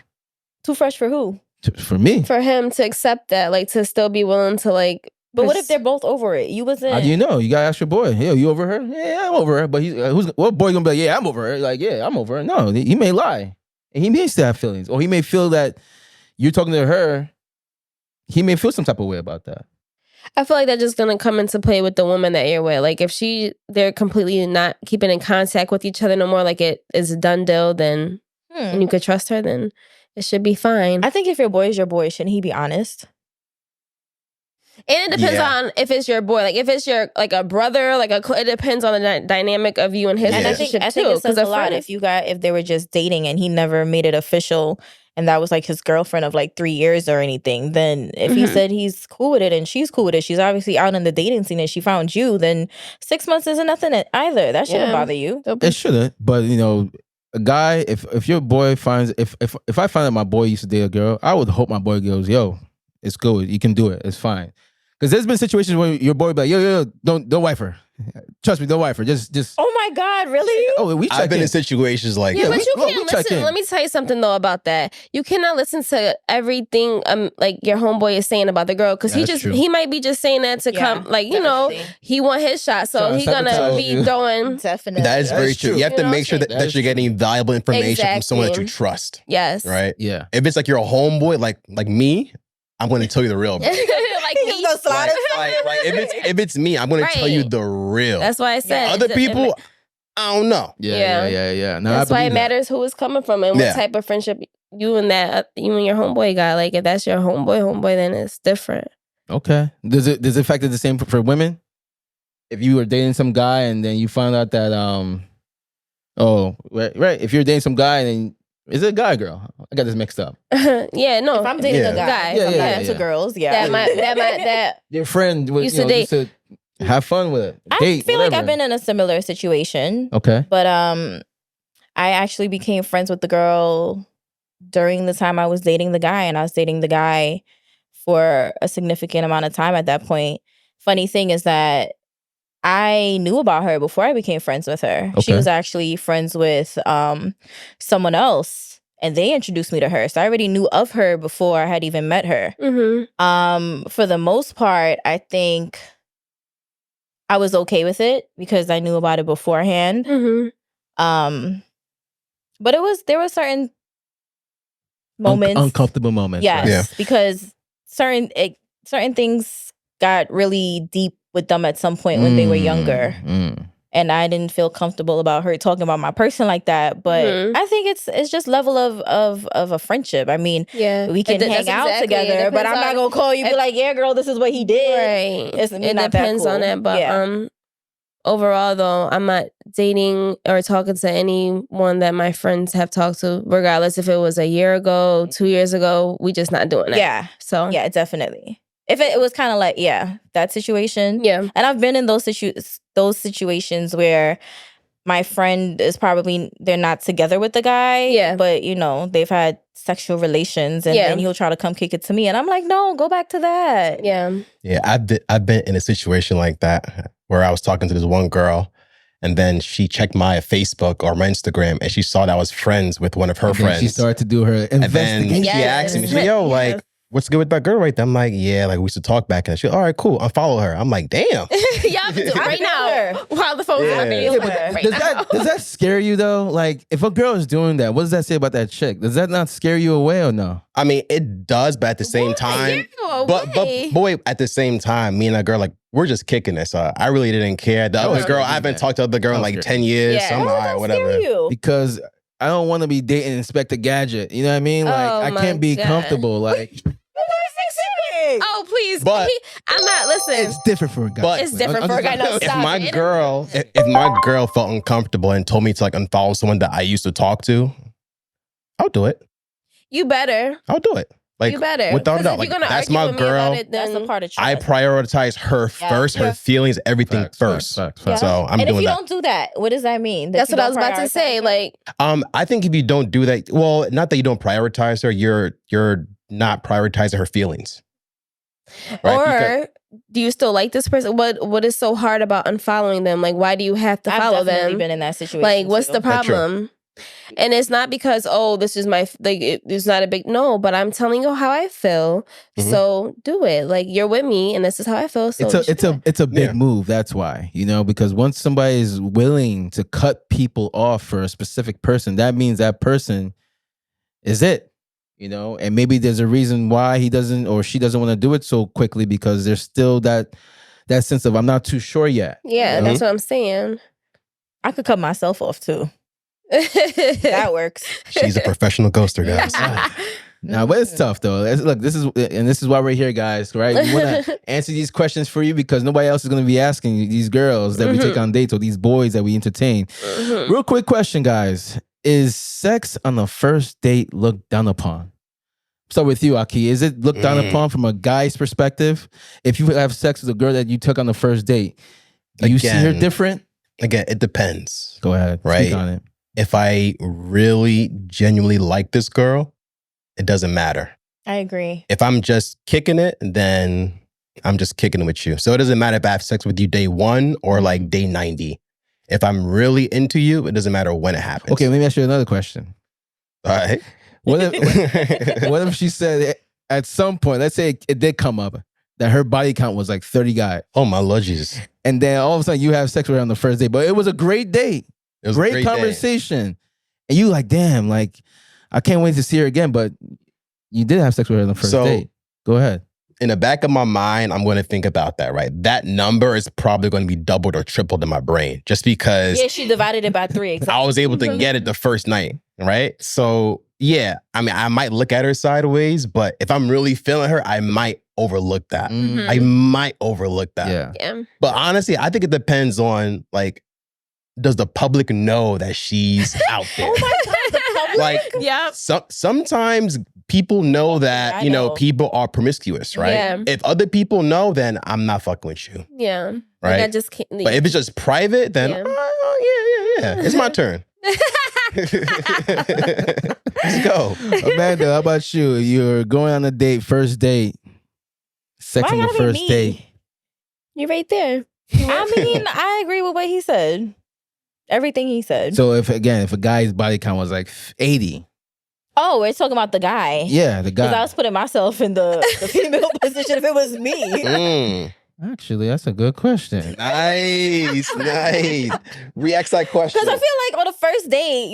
Too fresh for who? For me. For him to accept that, like to still be willing to like. But what if they're both over it? You wasn't. How do you know? You gotta ask your boy. Yo, you over her? Yeah, I'm over her. But what boy gonna be like? Yeah, I'm over her. Like, yeah, I'm over her. No, he may lie, and he may still have feelings, or he may feel that you're talking to her. He may feel some type of way about that. I feel like that's just gonna come into play with the woman that you're with. Like if they're completely not keeping in contact with each other no more, like it is a done deal, then and you could trust her, then it should be fine. I think if your boy is your boy, shouldn't he be honest? And it depends on if it's your boy. Like if it's your like a brother, like it depends on the dynamic of you and his relationship. I think it says a lot if they were just dating and he never made it official. And that was like his girlfriend of like 3 years or anything, then if he said he's cool with it and she's cool with it, she's obviously out in the dating scene and she found you, then 6 months isn't nothing either. That shouldn't bother you. It shouldn't. But a guy, if your boy finds, if I find out my boy used to date a girl, I would hope my boy goes, yo, it's good. You can do it. It's fine. Because there's been situations where your boy be like, yo, don't wife her. Trust me, don't wife her. Just. Oh my God, really? Oh, I've been in situations like that. that. But you can't listen. Let me tell you something though about that. You cannot listen to everything like your homeboy is saying about the girl because he might be just saying that to come like he want his shot, so he gonna be throwing. Definitely, that is very true. You have to make sure that you're getting valuable information from someone that you trust. Yes, right. Yeah. If it's like you're a homeboy, like me, I'm going to tell you the real. If it's me, I'm going to tell you the real. That's why I said other people. I don't know. Yeah. No, that's why it matters who it's coming from and what type of friendship you and your homeboy got. Like if that's your homeboy, then it's different. Okay. Does it factor the same for women? If you were dating some guy and then you found out that if you're dating some guy and then is it a guy or girl? I got this mixed up. Yeah, no. If I'm dating a guy, I'm not into girls. Yeah, that your friend used to have fun with it. I feel like I've been in a similar situation. Okay, but I actually became friends with the girl during the time I was dating the guy, and I was dating the guy for a significant amount of time at that point. Funny thing is that I knew about her before I became friends with her. Okay. She was actually friends with someone else, and they introduced me to her. So I already knew of her before I had even met her. For the most part, I think I was okay with it because I knew about it beforehand. But there were certain moments, uncomfortable moments. Yes, because certain things got really deep with them at some point when they were younger. And I didn't feel comfortable about her talking about my person like that. But I think it's just level of a friendship. I mean, we can hang out together, but I'm not gonna call you and be like, yeah, girl, this is what he did. Right. It depends on that. But overall, though, I'm not dating or talking to anyone that my friends have talked to, regardless if it was a year ago, 2 years ago. We just not doing that. Yeah. So yeah, definitely. If it was kind of like, that situation. Yeah. And I've been in those situations where my friend is probably, they're not together with the guy. Yeah. But, they've had sexual relations and then he'll try to come kick it to me. And I'm like, no, go back to that. Yeah. Yeah, I've been in a situation like that where I was talking to this one girl and then she checked my Facebook or my Instagram and she saw that I was friends with one of her friends. She started to do her investigation. And then she asked me, she's like, yo, like, what's good with that girl right there? I'm like, yeah, like we used to talk back. And she's all right, cool. Unfollow her. I'm like, damn. Y'all can do it right now. While the phone's on video. Does that scare you though? Like, if a girl is doing that, what does that say about that chick? Does that not scare you away or no? I mean, it does, but at the same time, but boy, at the same time, me and that girl, like, we're just kicking it. So I really didn't care. The other girl, I haven't talked to the other girl in like 10 years. So I'm like, all right, whatever. Because I don't want to be dating Inspector Gadget. You know what I mean? Like, I can't be comfortable. Like, oh, please. But I'm not, listen. It's different for a guy. It's different for a guy. No, if my girl felt uncomfortable and told me to like unfollow someone that I used to talk to, I'll do it. You better. I'll do it. Like, you better. Without a doubt. Like, that's my girl. That's the part of trust. I prioritize her first, her feelings, everything first. So I'm doing that. And if you don't do that, what does that mean? That's what I was about to say. Like, I think if you don't do that, well, not that you don't prioritize her, you're not prioritizing her feelings. Right? Or do you still like this person? What is so hard about unfollowing them? Like, why do you have to follow them? I've definitely been in that situation. Like, what's the problem? And it's not because, this is my, like, it's not a big, no, but I'm telling you how I feel. So do it. Like, you're with me and this is how I feel. So it's a big move. That's why, because once somebody is willing to cut people off for a specific person, that means that person is it. And maybe there's a reason why he doesn't or she doesn't want to do it so quickly because there's still that sense of I'm not too sure yet. Yeah, that's what I'm saying. I could cut myself off too. That works. She's a professional ghoster, guys. Now, but it's tough though. Look, this is why we're here, guys. Right? We want to answer these questions for you because nobody else is going to be asking these girls that we take on dates or these boys that we entertain. Real quick question, guys. Is sex on the first date looked down upon? So with you, Aki, is it looked down upon from a guy's perspective? If you have sex with a girl that you took on the first date, do you see her different? Again, it depends. Go ahead. Right? Speak on it. If I really genuinely like this girl, it doesn't matter. I agree. If I'm just kicking it, then I'm just kicking it with you. So it doesn't matter if I have sex with you day 1 or like day 90. If I'm really into you, it doesn't matter when it happens. Okay, let me ask you another question. All right. What if she said at some point, let's say it did come up, that her body count was like 30 guys. Oh my Lord Jesus. And then all of a sudden you have sex with her on the first date, but it was a great date. It was great conversation. And you like, damn, like, I can't wait to see her again, but you did have sex with her on the first date. Go ahead. In the back of my mind, I'm going to think about that, right? That number is probably going to be doubled or tripled in my brain just because... Yeah, she divided it by 3. Exactly. I was able to get it the first night, right? So, yeah, I mean, I might look at her sideways, but if I'm really feeling her, I might overlook that. I might overlook that. Yeah. But honestly, I think it depends on, like, does the public know that she's out there? Oh my God, the public? Like, sometimes people know that, people are promiscuous, right? Yeah. If other people know, then I'm not fucking with you. Yeah. Right? Like I just can't. But if it's just private, then, yeah, it's my turn. Let's go. Amanda, how about you? You're going on a date, first date. sex on the first date. You're right there. I mean, I agree with what he said. Everything he said. So if a guy's body count was like 80. Oh, we're talking about the guy. Yeah, the guy. Because I was putting myself in the female position if it was me. Actually, that's a good question. Nice. Re-ask that question. Because I feel like on the first date,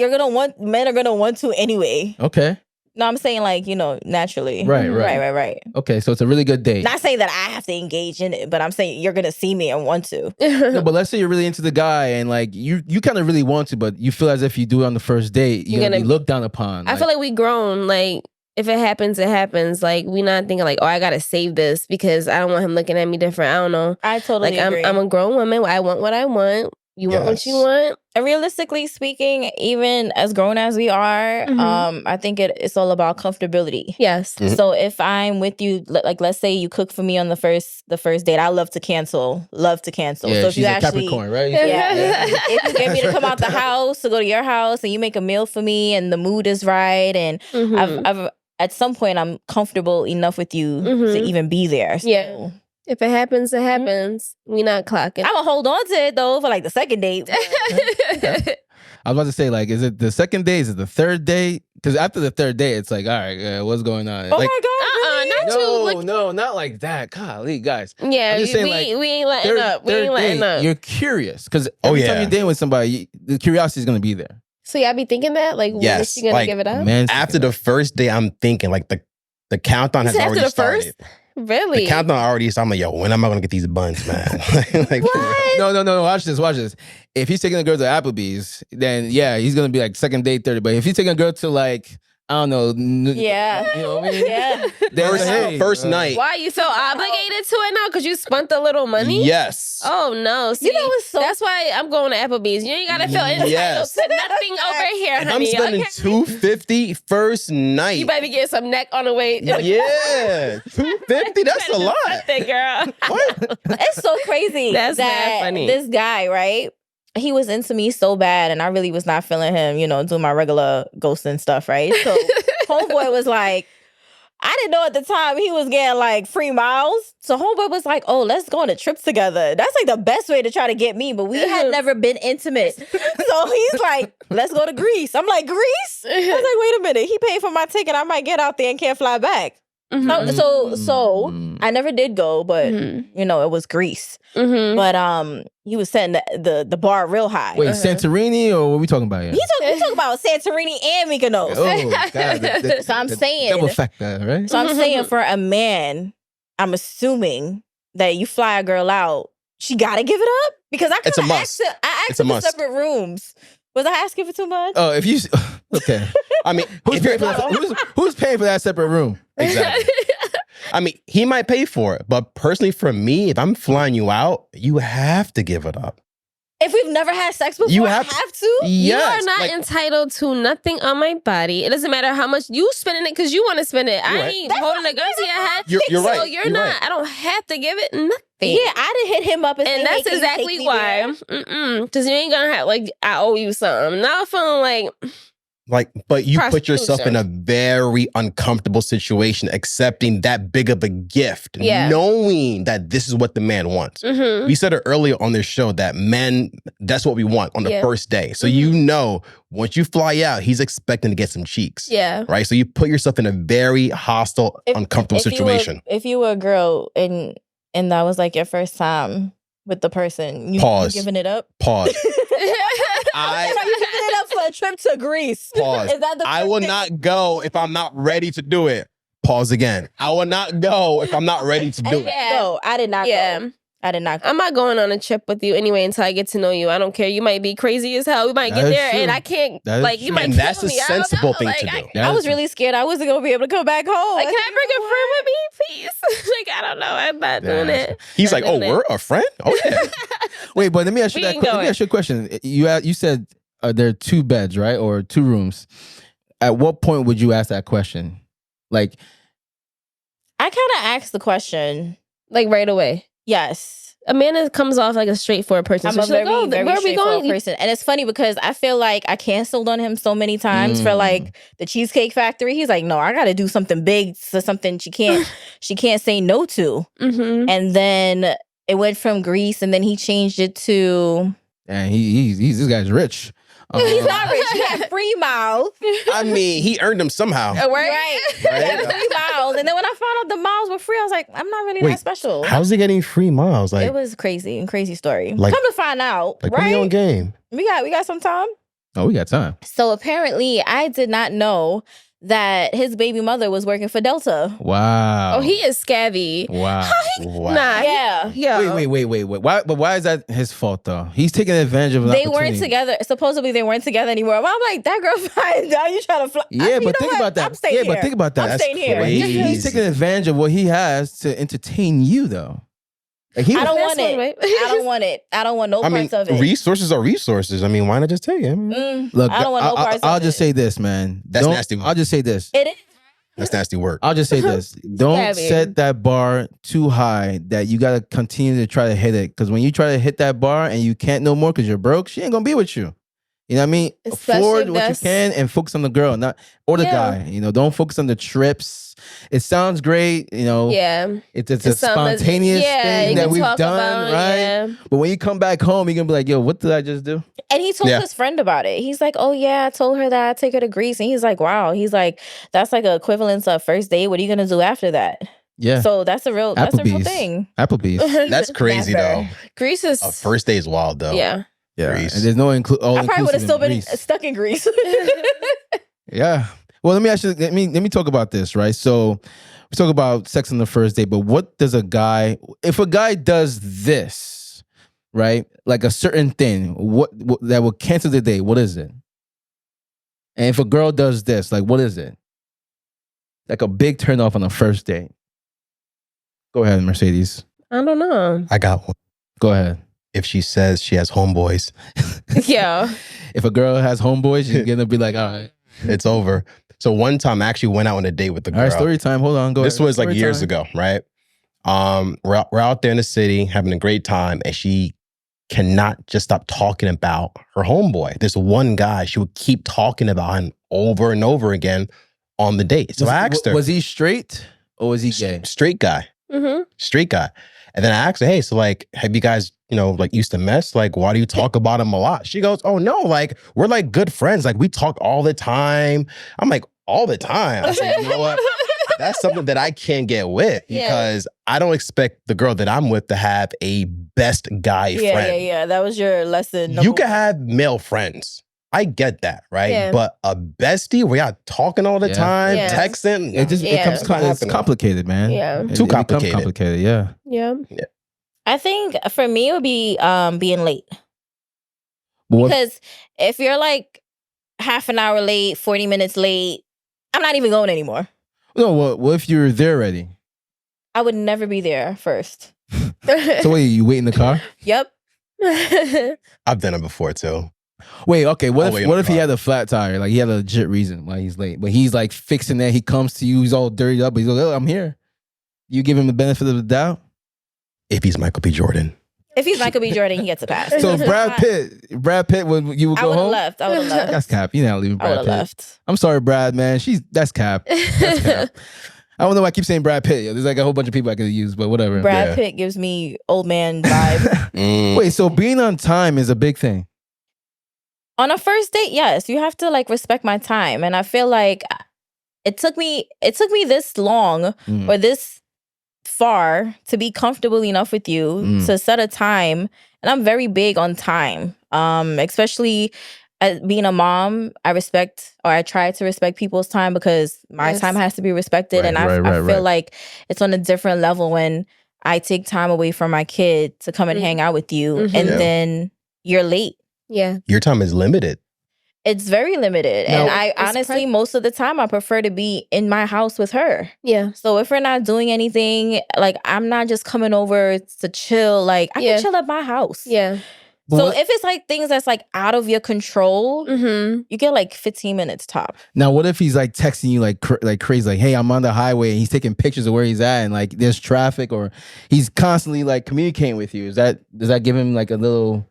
men are gonna want to anyway. Okay. No, I'm saying like, naturally. Right. Okay, so it's a really good date. Not saying that I have to engage in it, but I'm saying you're gonna see me and want to. No, but let's say you're really into the guy and like you kind of really want to, but you feel as if you do it on the first date, you're gonna be looked down upon. I feel like we grown. Like if it happens, it happens. Like we not thinking like, oh, I gotta save this because I don't want him looking at me different. I don't know. I totally agree. I'm a grown woman. I want what I want. You want what you want. And realistically speaking, even as grown as we are, I think it's all about comfortability. Yes. Mm-hmm. So if I'm with you, like let's say you cook for me on the first date, I love to cancel. Yeah, so if she's you a Capricorn, right? If you get me to come out the house to go to your house and you make a meal for me and the mood is right and I've at some point I'm comfortable enough with you to even be there. So. Yeah. If it happens, it happens. We not clocking. I'm gonna hold on to it though for like the second date. I was about to say, like, is it the second date? Is it the third date? Because after the third date, it's like, all right, what's going on? Oh like, my God, really? No, not like that. Golly, guys. Yeah, we ain't letting up. We ain't letting up. You're curious because every time you're dating with somebody, the curiosity is going to be there. So y'all be thinking that? Like, when is she going to give it up? After the first day, I'm thinking like the countdown has already started. Really? The countdown already started. I'm like, yo, when am I going to get these buns, man? Like, what? No. Watch this. If he's taking a girl to Applebee's, then yeah, he's going to be like second date, 30. But if he's taking a girl to like, I don't know. Yeah. You know what I mean? Yeah. First night. Why you feel obligated to it now? Because you spent a little money? Yes. Oh, no. See, that's why I'm going to Applebee's. You ain't got to feel entitled to nothing over here, If honey. I'm spending $250 first night. You better be getting some neck on the way. Yeah. $250? That's a lot. Girl. What? It's so crazy That's that funny. This guy, right? He was into me so bad and I really was not feeling him, doing my regular ghosting stuff, right? So homeboy was like, I didn't know at the time he was getting like free miles. So homeboy was like, oh, let's go on a trip together. That's like the best way to try to get me. But we had never been intimate. So he's like, let's go to Greece. I'm like, Greece? I was like, wait a minute. He paid for my ticket. I might get out there and can't fly back. So I never did go, but it was Greece. But he was setting the bar real high. Wait, Santorini or what are we talking about here? We talk about Santorini and Mykonos. Oh, God. So I'm saying double factor, right? So I'm saying for a man, I'm assuming that you fly a girl out, she gotta give it up because I It's a kind of must. asked for separate rooms. Was I asking for too much? Oh, if you okay. I mean, who's paying for that separate room? Exactly. I mean, he might pay for it, but personally for me, if I'm flying you out, you have to give it up. If we've never had sex before, I have to? Yes. You are not entitled to nothing on my body. It doesn't matter how much you spending it because you want to spend it. I ain't holding a gun to your head. You're right. So you're not. Right. I don't have to give it nothing. Yeah, I didn't hit him up and say, that's exactly why. Because you ain't gonna have like I owe you something. Now I'm feeling but you put yourself in a very uncomfortable situation, accepting that big of a gift, knowing that this is what the man wants. We said it earlier on this show that men, that's what we want on the first day. So once you fly out, he's expecting to get some cheeks. Yeah. Right? So you put yourself in a very hostile, uncomfortable situation. If you were a girl and that was like your first time with the person, you giving it up? Pause. You giving it up for a trip to Greece? Pause. Is that the I will not go if I'm not ready to do it. Pause again. I will not go if I'm not ready to do it. No, I did not go. I did not go. I'm not going on a trip with you anyway until I get to know you. I don't care. You might be crazy as hell. We might get there and I can't, you might kill that's a me. sensible thing to do. I was really scared I wasn't going to be able to come back home. Like, can I bring a friend with me, please? Like, I don't know. I'm not doing it. He's like, oh, we're a friend? Oh, yeah. Wait, but let me ask you a question. You said there are 2 beds, right? Or 2 rooms. At what point would you ask that question? Like, I kind of asked the question. Like right away. Yes. Amanda comes off like a straightforward person. I'm so a she's very, like, very where are we straightforward going? person. And it's funny because I feel like I canceled on him so many times for like the Cheesecake Factory. He's like, no, I got to do something big, so something she can't say no to. Mm-hmm. And then it went from Greece, and then he changed it to. And he's this guy's rich. He's not rich. He had free miles. I mean, he earned them somehow. Right. He had free miles. And then when I found out the miles were free, I was like, I'm not really that special. How's he getting free miles? Like, it was crazy story. Like, come to find out, like, right? put me on game. We got some time. Oh, we got time. So apparently, I did not know that his baby mother was working for Delta. Wow. Oh, he is scabby. Wow. Wow. Nah, Yeah. Wait. Why is that his fault though? He's taking advantage of an They opportunity. weren't together. Supposedly, they weren't together anymore. But I'm like, that girl fine. Now you trying to fly? Yeah, but think about that. I'm staying here. But think about that. I'm staying here. crazy. He's taking advantage of what he has to entertain you though. Like I don't want That's it. one way. I don't want it. I don't want no parts of it. Resources are resources. I mean, why not just take it? Look, I don't want no parts of I'll it. just say this, man. That's nasty. I'll just say this. It is. That's nasty work. I'll just say this. Don't Scabby. set that bar too high that you got to continue to try to hit it. Because when you try to hit that bar and you can't no more because you're broke, she ain't going to be with you. You know what I mean? Especially Afford if what you that's- can and focus on the girl, not or the Yeah. guy. You know, don't focus on the trips. It sounds great, you know. Yeah. It's a something spontaneous you thing that can we've talk done, about, right? yeah. But when you come back home, you're gonna be like, "Yo, what did I just do?" And he told Yeah. his friend about it. He's like, oh, yeah, I told her that I'd take her to Greece. And he's like, wow. He's like, that's like an equivalent of first date. What are you going to do after that? Yeah, So that's a real thing. Applebee's. That's crazy Never. though. Greece is A first day is wild though. yeah. Yeah, Greece. and there's no I probably would have still been Greece. stuck in Greece. Yeah. Well, let me talk about this, right? So we talk about sex on the first date, but what does if a guy does this, right? Like a certain thing, what that will cancel the date, what is it? And if a girl does this, like what is it? Like a big turn off on the first date. Go ahead, Mercedes. I don't know. I got one. Go ahead. If she says she has homeboys, Yeah. If a girl has homeboys, she's gonna be like, all right. it's over. So one time I actually went out on a date with the girl. All right, story time. Hold on. Go This ahead. was like Story years time. ago, right? We're out there in the city having a great time, and she cannot just stop talking about her homeboy. This one guy, she would keep talking about him over and over again on the date. So I asked her, Was he straight or was he gay? straight guy, Mm-hmm. straight guy. And then I asked her, hey, so like, have you guys, like used to mess? Like, why do you talk about him a lot? She goes, oh no, like we're like good friends. Like we talk all the time. I'm like, all the time. I said, you know what? That's something that I can't get with because I don't expect the girl that I'm with to have a best guy friend. Yeah. That was your lesson. You can have male friends. I get that, right? Yeah. But a bestie where y'all talking all the time, Yeah. texting, It just Yeah. becomes it's complicated, man. Yeah. It Too becomes complicated. complicated, yeah. Yeah. I think for me, it would be being late. But what- Because if you're like half an hour late, 40 minutes late, I'm not even going anymore. no, what if you're there already? I would never be there first. So wait, you wait in the car? Yep. I've done it before too. Wait, okay. I'll What wait if in what the if he car. had a flat tire? Like he had a legit reason why he's late, but he's like fixing that. He comes to you, he's all dirtied up. But he's like, "Oh, I'm here." You give him the benefit of the doubt. If he's Michael B. Jordan. If he's Michael B. Jordan, he gets a pass. So if Brad Pitt would you would I go would have home? left. I would have left. That's cap. You're not leaving I would Brad have Pitt. left. I'm sorry, Brad, man. That's cap. That's cap. I don't know why I keep saying Brad Pitt. Yo. There's like a whole bunch of people I could use, but whatever. Brad Yeah. Pitt gives me old man vibe. Wait, so being on time is a big thing. On a first date, yes, you have to like respect my time, and I feel like it took me this long Mm. or this far to be comfortable enough with you to set a time, and I'm very big on time, especially as being a mom. I try to respect people's time because my Yes. time has to be respected, Right, and I right. feel like it's on a different level when I take time away from my kid to come and hang out with you, Mhm. and Yeah. then you're late. Yeah. Your time is limited. It's very limited. Now- and I It's honestly, most of the time, I prefer to be in my house with her. Yeah. So if we're not doing anything, like I'm not just coming over to chill, like I Yeah. can chill at my house. Yeah. So if it's like things that's like out of your control, you get like 15 minutes top. Now, what if he's like texting you like crazy, like, "Hey, I'm on the highway," and he's taking pictures of where he's at, and like there's traffic, or he's constantly like communicating with you? Does that give him like a little?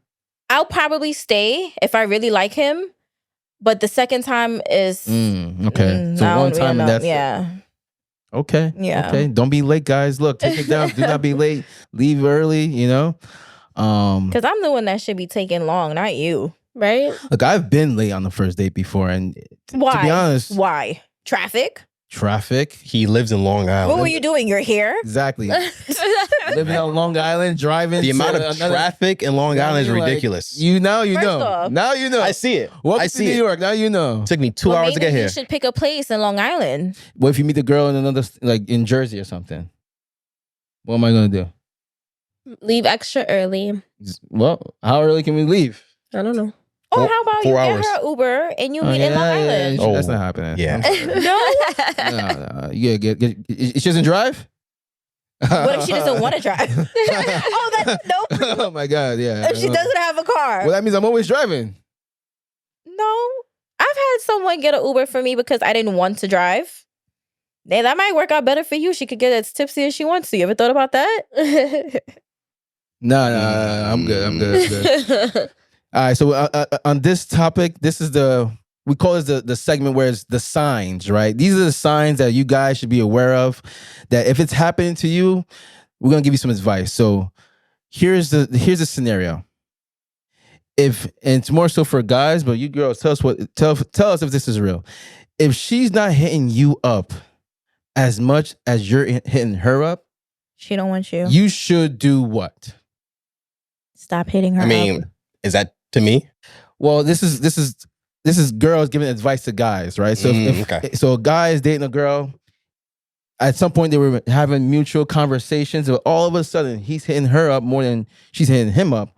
I'll probably stay if I really like him, but the second time is okay. So one time, and that's okay. Yeah. Okay. Don't be late, guys. Look, take it down. Do not be late. Leave early. You know. Because I'm the one that should be taking long, not you. Right? Look, I've been late on the first date before, and Why? to be honest, why? Traffic? He lives in Long Island. What were you doing? You're here? Exactly. Living on Long Island, driving. The amount of traffic in Long Island is ridiculous. Now you First know. off, now you know. I see it. Welcome to New York. Now you know. It took me 2 hours to get maybe here. You should pick a place in Long Island. What if you meet the girl in another, like in Jersey or something? What am I gonna do? Leave extra early. Well, how early can we leave? I don't know. Or how about 4 you hours. get her Uber and you meet in Long Island? Yeah, that's not happening. Yeah. No. Yeah, she doesn't drive? What if she doesn't want to drive? Oh my God, yeah. If she doesn't have a car. Well, that means I'm always driving. No. I've had someone get an Uber for me because I didn't want to drive. Yeah, that might work out better for you. She could get as tipsy as she wants to. You ever thought about that? No, I'm good. All right, so on this topic, we call this the segment where it's the signs, right? These are the signs that you guys should be aware of, that if it's happening to you, we're gonna give you some advice. So here's the scenario. And it's more so for guys, but you girls, tell us if this is real. If she's not hitting you up as much as you're hitting her up, she don't want you. You should do what? Stop hitting her up. Is that to me? Well, this is girls giving advice to guys, right? So so a guy is dating a girl. At some point they were having mutual conversations, but all of a sudden he's hitting her up more than she's hitting him up.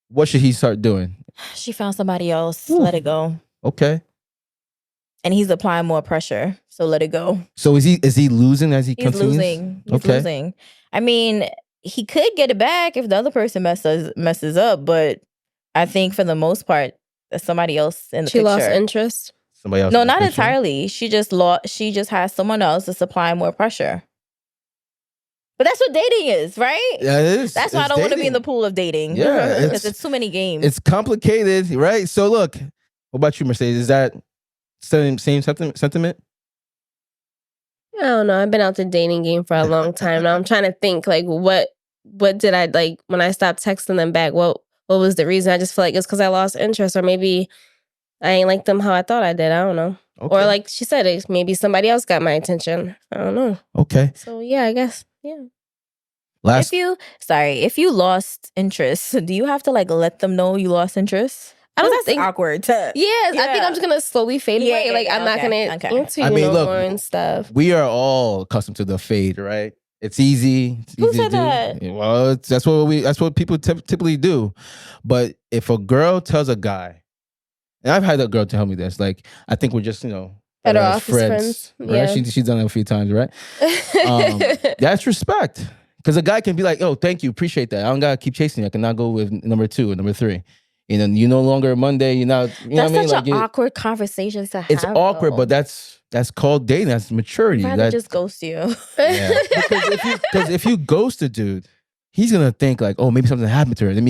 What should he start doing? She found somebody else. Ooh. Let it go. Okay. And he's applying more pressure, so let it go. So is he losing as he continues? He's losing. I mean, he could get it back if the other person messes up, but I think for the most part, there's somebody else in the picture. She lost interest? Somebody else? No, not entirely. She just has someone else that's applying more pressure. But that's what dating is, right? Yeah, it is. That's why I don't want to be in the pool of dating. Yeah. Because it's too many games. It's complicated, right? So look, what about you, Mercedes? Is that same sentiment? I don't know. I've been out the dating game for a long time now. I'm trying to think, like, what did I, like, when I stopped texting them back, what was the reason? I just feel like it's because I lost interest, or maybe I ain't like them how I thought I did. I don't know. Okay. Or like she said, maybe somebody else got my attention. I don't know. Okay. So yeah, I guess, yeah. If you lost interest, do you have to like let them know you lost interest? I don't think awkward. I think I'm just gonna slowly fade away. Like I'm not gonna answer you no more and stuff. We are all accustomed to the fade, right? It's easy. Who said that? Well, that's what people typically do. But if a girl tells a guy, and I've had a girl tell me this, like, I think we're just, better off as friends. Right? Yeah. She's done it a few times, right? That's respect. Because a guy can be like, "Oh, thank you, appreciate that. I don't gotta keep chasing you. I can now go with number 2 or number 3. You're no longer a Monday. You're not. That's such an awkward conversation to have. It's awkward, but that's called dating. That's maturity. I'd just ghost you. Yeah. Because if you ghost a dude, he's gonna think like, oh, maybe something happened to her.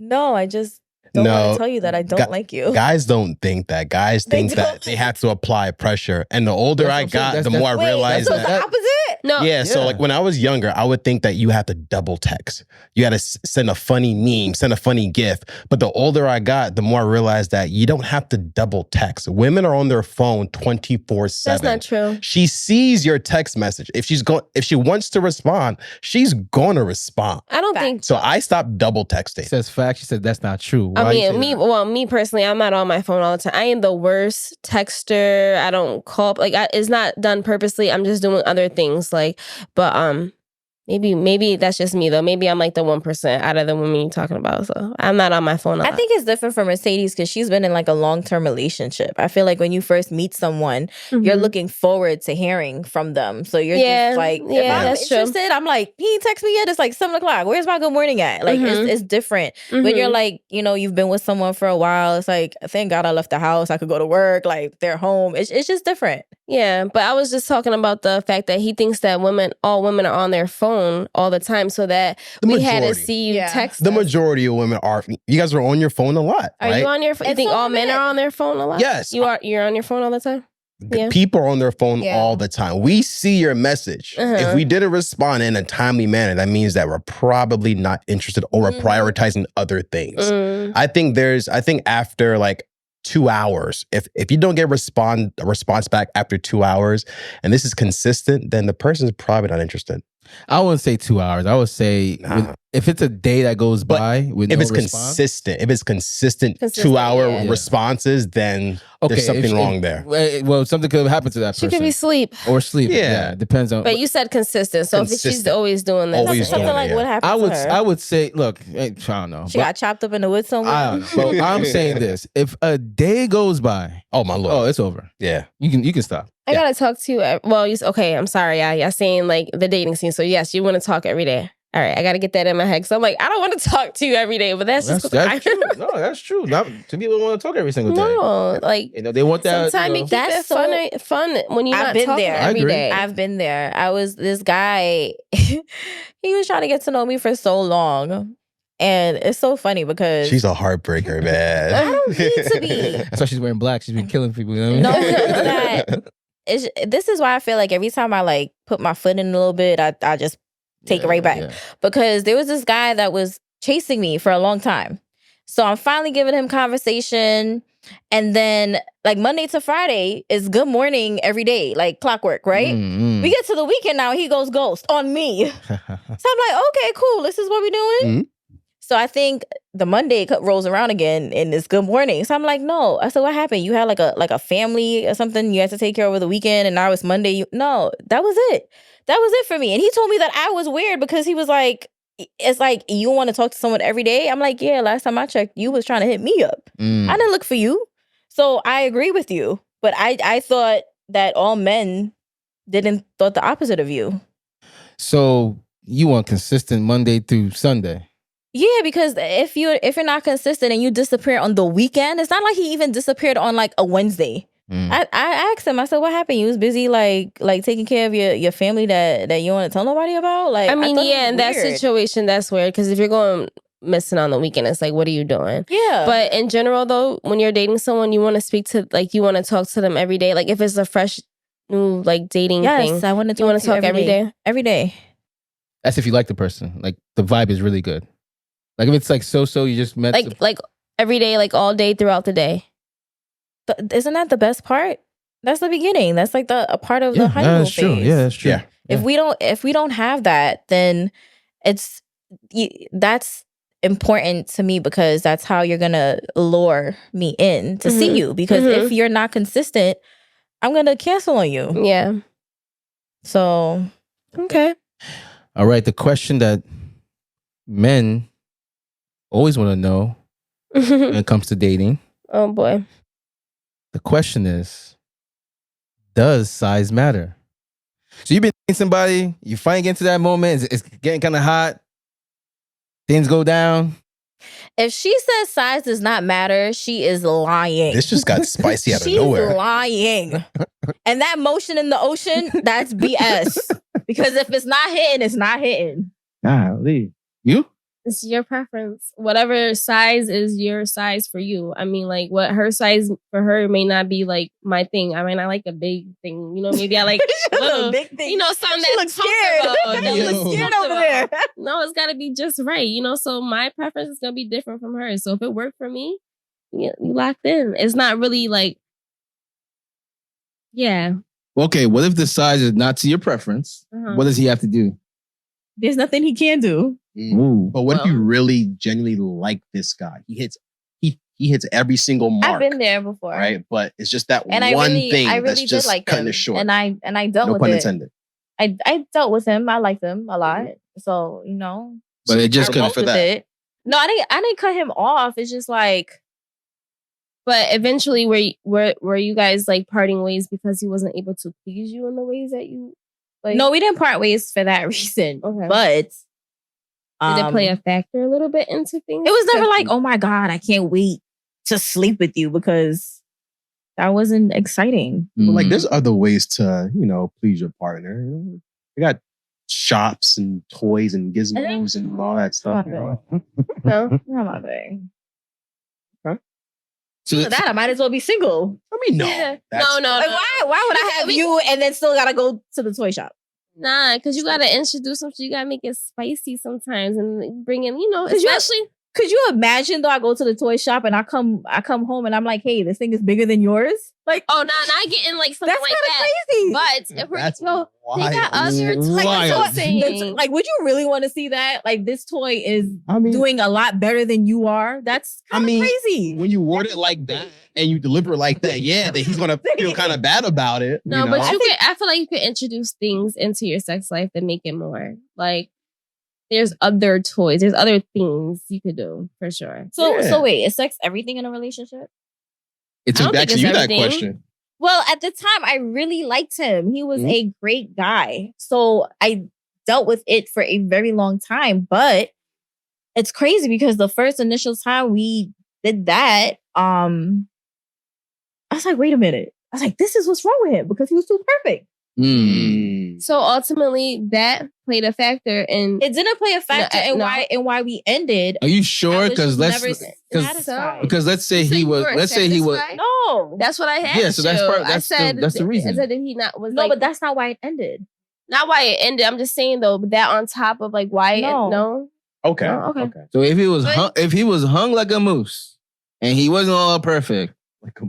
No, I just don't want to tell you that I don't like you. Guys don't think that. Guys think that they have to apply pressure. And the older I got, the more I realized that. the opposite? No. Yeah, so like when I was younger, I would think that you have to double text. You got to send a funny meme, send a funny GIF. But the older I got, the more I realized that you don't have to double text. Women are on their phone 24/7. That's not true. She sees your text message. If she wants to respond, she's going to respond. I don't think so. I stopped double texting. She says facts. She said that's not true. Why me personally, I'm not on my phone all the time. I am the worst texter. I don't call, it's not done purposely. I'm just doing other things. Yeah, Maybe that's just me though. Maybe I'm like the 1% out of the women you're talking about. So I'm not on my phone a lot. I think it's different for Mercedes because she's been in like a long-term relationship. I feel like when you first meet someone, you're looking forward to hearing from them. So you're just like, if I'm interested, true. I'm like, he ain't text me yet. It's like 7 o'clock. Where's my good morning at? Like it's different. When you're like, you know, you've been with someone for a while. It's like, thank God I left the house. I could go to work. Like they're home. It's just different. Yeah, but I was just talking about the fact that he thinks that all women are on their phone all the time, so that we had to see you text. The majority of women are. You guys are on your phone a lot. Are you on your phone? You think all men are on their phone a lot? Yes. You're on your phone all the time? Yeah. People are on their phone all the time. We see your message. If we didn't respond in a timely manner, that means that we're probably not interested or we're prioritizing other things. I think after like 2 hours, if you don't get a response back after 2 hours, and this is consistent, then the person is probably not interested. I wouldn't say 2 hours. I would say if it's a day that goes by with no response. Consistent, if it's consistent 2 hour responses, then there's something wrong there. Well, something could have happened to that person. She could be asleep. Or sleep. Yeah, depends on. But you said consistent. So if she's always doing this, something like what happened to her? I would say, look, I don't know. She got chopped up in the woods somewhere? I don't know. But I'm saying this. If a day goes by. Oh, my Lord. Oh, it's over. Yeah. You can stop. I gotta talk to you. Well, okay, I'm sorry. Y'all saying like the dating scene. So yes, you want to talk every day. All right, I gotta get that in my head. So I'm like, I don't want to talk to you every day, but that's true. No, that's true. Some people want to talk every single day. No, like they want that. Sometimes you keep it fun when you're not talking every day. I've been there. I was this guy. He was trying to get to know me for so long. And it's so funny because she's a heartbreaker, man. I don't need to be. That's why she's wearing black. She's been killing people. You know what I mean? No, it's that. This is why I feel like every time I like put my foot in a little bit, I just take it right back. Yeah. Because there was this guy that was chasing me for a long time. So I'm finally giving him conversation. And then like Monday to Friday is good morning every day, like clockwork, right? We get to the weekend now, he goes ghost on me. So I'm like, okay, cool. This is what we're doing. So I think the Monday rolls around again and it's good morning. So I'm like, no. I said, what happened? You had like a family or something you had to take care of over the weekend and now it's Monday. No, that was it. That was it for me. And he told me that I was weird because he was like, it's like, you want to talk to someone every day? I'm like, yeah, last time I checked, you was trying to hit me up. I didn't look for you. So I agree with you. But I thought that all men thought the opposite of you. So you want consistent Monday through Sunday? Yeah, because if you're not consistent and you disappear on the weekend, it's not like he even disappeared on like a Wednesday. I asked him, I said, what happened? You was busy like taking care of your family that you want to tell nobody about? Like, I mean, in that situation, that's weird. Because if you're going missing on the weekend, it's like, what are you doing? Yeah. But in general, though, when you're dating someone, you want to speak to, like, you want to talk to them every day. Like, if it's a fresh, new, like, dating thing. Yes, I want to talk. You want to talk every day? Every day. That's if you like the person. Like, the vibe is really good. Like if it's like so you just met like every day, like all day throughout the day. Isn't that the best part? That's the beginning. That's like a part of the honeymoon phase. True. Yeah, that's true. Yeah. If we don't have that, then that's important to me because that's how you're gonna lure me in to see you. Because if you're not consistent, I'm gonna cancel on you. Yeah. So okay. All right. The question that men always want to know when it comes to dating. Oh boy. The question is, does size matter? So you've been dating somebody, you finally get into that moment, it's getting kind of hot, things go down. If she says size does not matter, she is lying. This just got spicy out of nowhere. She's lying. And that motion in the ocean, that's BS. Because if it's not hitting, it's not hitting. Golly. You? It's your preference. Whatever size is your size for you. I mean, like, what her size for her may not be like my thing. I mean, I like a big thing. You know, maybe I like little, big thing. You know, something that's comfortable. You look scared over there. No, it's got to be just right. You know, so my preference is going to be different from hers. So if it worked for me, yeah, you locked in. It's not really like, yeah. Okay, what if the size is not to your preference? What does he have to do? There's nothing he can do. But what if you really genuinely like this guy? He hits every single mark. I've been there before, right? But it's just that and one thing that's just like cutting it short. And I dealt no with pun it. intended. I dealt with him. I liked him a lot. So, you know. But it just couldn't for that. No, I didn't cut him off. It's just like. But eventually, were you guys like parting ways because he wasn't able to please you in the ways that you like? No, we didn't part ways for that reason. Okay. But did it play a factor a little bit into things? It was never like, oh my God, I can't wait to sleep with you, because that wasn't exciting. But like, there's other ways to, you know, please your partner. You got shops and toys and gizmos and all that stuff. No, not my thing. So that I might as well be single. I mean, no. No. Like, why would I have you and then still gotta go to the toy shop? Nah, because you gotta introduce something. You gotta make it spicy sometimes and bring in, you know, especially. Could you imagine though? I go to the toy shop and I come home and I'm like, hey, this thing is bigger than yours. Like, oh, not getting like something that's like that. Crazy. But if we're they got other toys. Like, would you really want to see that? Like, this toy is doing a lot better than you are. That's kind of crazy. When you word it like that and you deliver it like that, then he's gonna feel kind of bad about it. No, but I feel like you could introduce things into your sex life that make it more like. There's other toys. There's other things you could do for sure. So wait, is sex everything in a relationship? It took back to you that question. Well, at the time, I really liked him. He was a great guy. So I dealt with it for a very long time. But it's crazy because the first initial time we did that, I was like, wait a minute. I was like, this is what's wrong with him because he was too perfect. So ultimately, that played a factor in. It didn't play a factor in why we ended. Are you sure? Because let's say he was. No, that's what I had. Yeah, so that's part. That's the reason. I said that he not was. No, but that's not why it ended. Not why it ended. I'm just saying though, that on top of like why no. Okay. Okay. So if he was hung like a moose and he wasn't all perfect,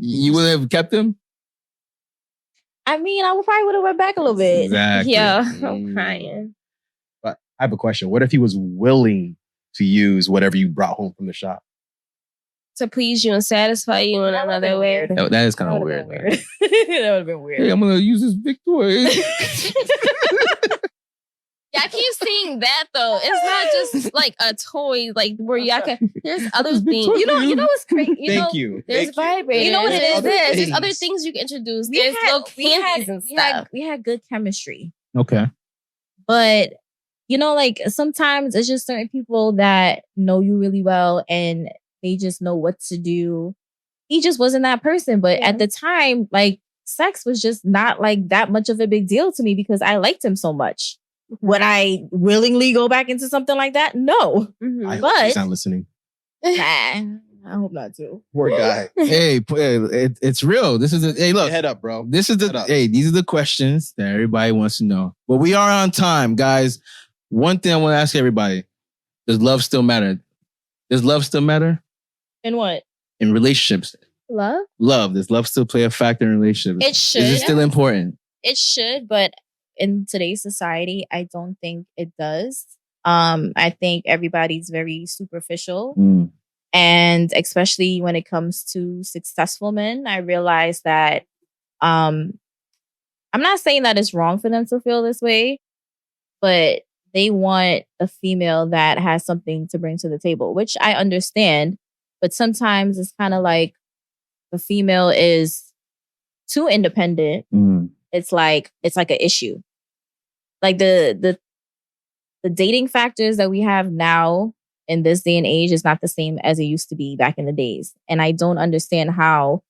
you would have kept him. I mean, I probably would have went back a little bit. Exactly. Yeah, I'm crying. But I have a question. What if he was willing to use whatever you brought home from the shop? To please you and satisfy you in another way. That is kind of weird. That would have been weird. Hey, I'm going to use this big toy. Yeah, I keep seeing that though. It's not just like a toy, like where y'all can. There's other things. You know what's crazy? Thank you. There's vibrators. You know what it is? There's other things you can introduce. There's little candies and stuff. We had good chemistry. Okay. But you know, like sometimes it's just certain people that know you really well and they just know what to do. He just wasn't that person. But at the time, like sex was just not like that much of a big deal to me because I liked him so much. Would I willingly go back into something like that? No. I hope he's not listening. I hope not too. Poor guy. Hey, it's real. This is hey, look. Head up, bro. This is these are the questions that everybody wants to know. But we are on time, guys. One thing I want to ask everybody: does love still matter? Does love still matter? In what? In relationships. Love? Love. Does love still play a factor in relationships? It should. Is it still important? It should, but in today's society, I don't think it does. I think everybody's very superficial. And especially when it comes to successful men, I realize that I'm not saying that it's wrong for them to feel this way, but they want a female that has something to bring to the table, which I understand. But sometimes it's kind of like the female is too independent. It's like an issue. Like the dating factors that we have now in this day and age is not the same as it used to be back in the days. And I don't understand how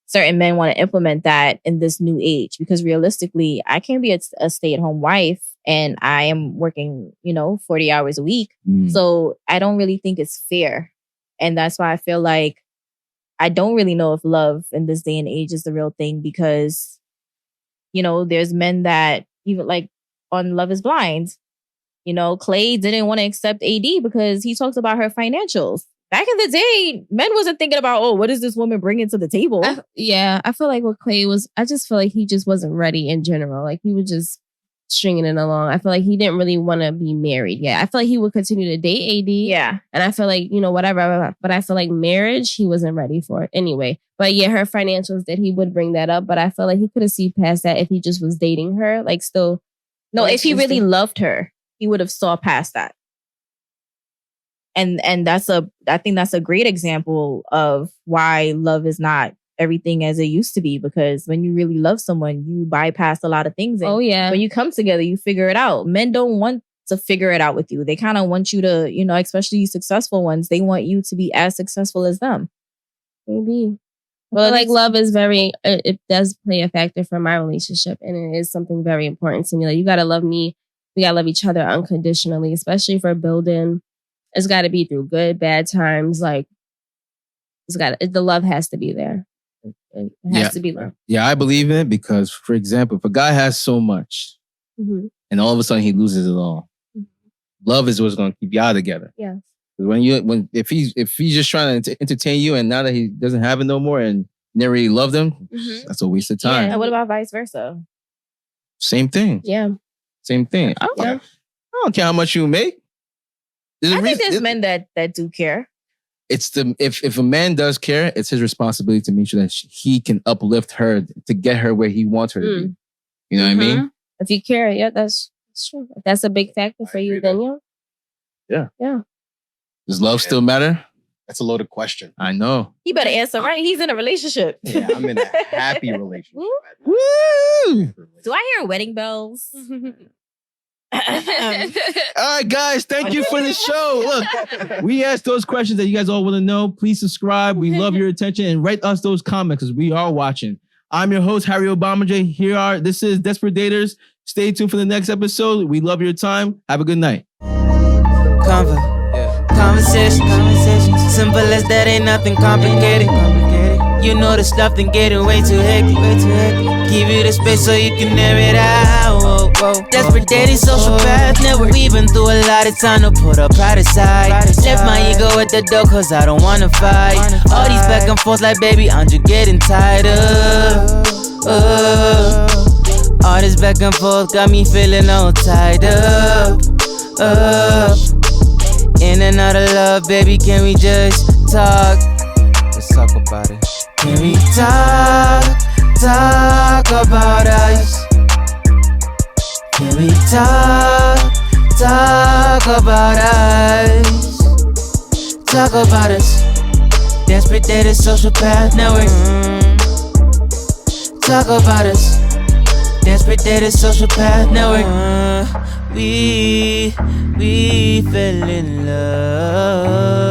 certain men want to implement that in this new age, because realistically, I can't be a stay-at-home wife and I am working, 40 hours a week. So I don't really think it's fair. And that's why I feel like I don't really know if love in this day and age is the real thing, because, there's men that even like on Love is Blind, Clay didn't want to accept AD because he talks about her financials. Back in the day, men wasn't thinking about, what is this woman bringing to the table? I feel like what Clay was, I just feel like he just wasn't ready in general. Like he was just stringing it along. I feel like he didn't really want to be married yet. I feel like he would continue to date AD. Yeah. And I feel like, whatever. But I feel like marriage, he wasn't ready for it anyway. But yeah, her financials, that he would bring that up. But I feel like he could have seen past that if he just was dating her, like still No, if he really loved her, he would have saw past that. And I think that's a great example of why love is not everything as it used to be, because when you really love someone, you bypass a lot of things. And when you come together, you figure it out. Men don't want to figure it out with you. They kind of want you to, you know, especially successful ones, they want you to be as successful as them. Maybe. Well, like love is it does play a factor for my relationship, and it is something very important to me. Like, you gotta love me. We gotta love each other unconditionally, especially for building. It's got to be through good, bad times. Like, the love has to be there. It has to be love. Yeah, I believe in it because, for example, if a guy has so much and all of a sudden he loses it all, love is what's going to keep y'all together. Yes. If he's just trying to entertain you, and now that he doesn't have it no more and never really loved him, that's a waste of time. Yeah. And what about vice versa? Same thing. Yeah. Same thing. I don't care how much you make. I think there's men that do care. It's if a man does care, it's his responsibility to make sure that he can uplift her to get her where he wants her to be. You know what I mean? If you care, that's true. If that's a big factor for you, then yeah. Yeah. Does love still matter? That's a loaded question. I know. He better answer right. He's in a relationship. Yeah, I'm in a happy relationship. Woo! Do I hear wedding bells? All right, guys, thank you for the show. Look, we asked those questions that you guys all want to know. Please subscribe. We love your attention, and write us those comments because we are watching. I'm your host, Harry Obama J. This is Desperate Daters. Stay tuned for the next episode. We love your time. Have a good night. Conversation, simple as that, ain't nothing complicated. You know the stuff, then getting way too hectic. Give you the space so you can air it out. Desperate dating, social path network. We've been through a lot of time to put our pride aside. Left my ego at the door cause I don't wanna fight. All these back and forth like baby, I'm just getting tired of. All this back and forth got me feeling all tied up. In and out of love, baby, can we just talk? Let's talk about it. Can we talk about us? Can we talk about us? Talk about us. Desperate Data Social Path Network. Talk about us. Desperate Data Social Path Network. We fell in love.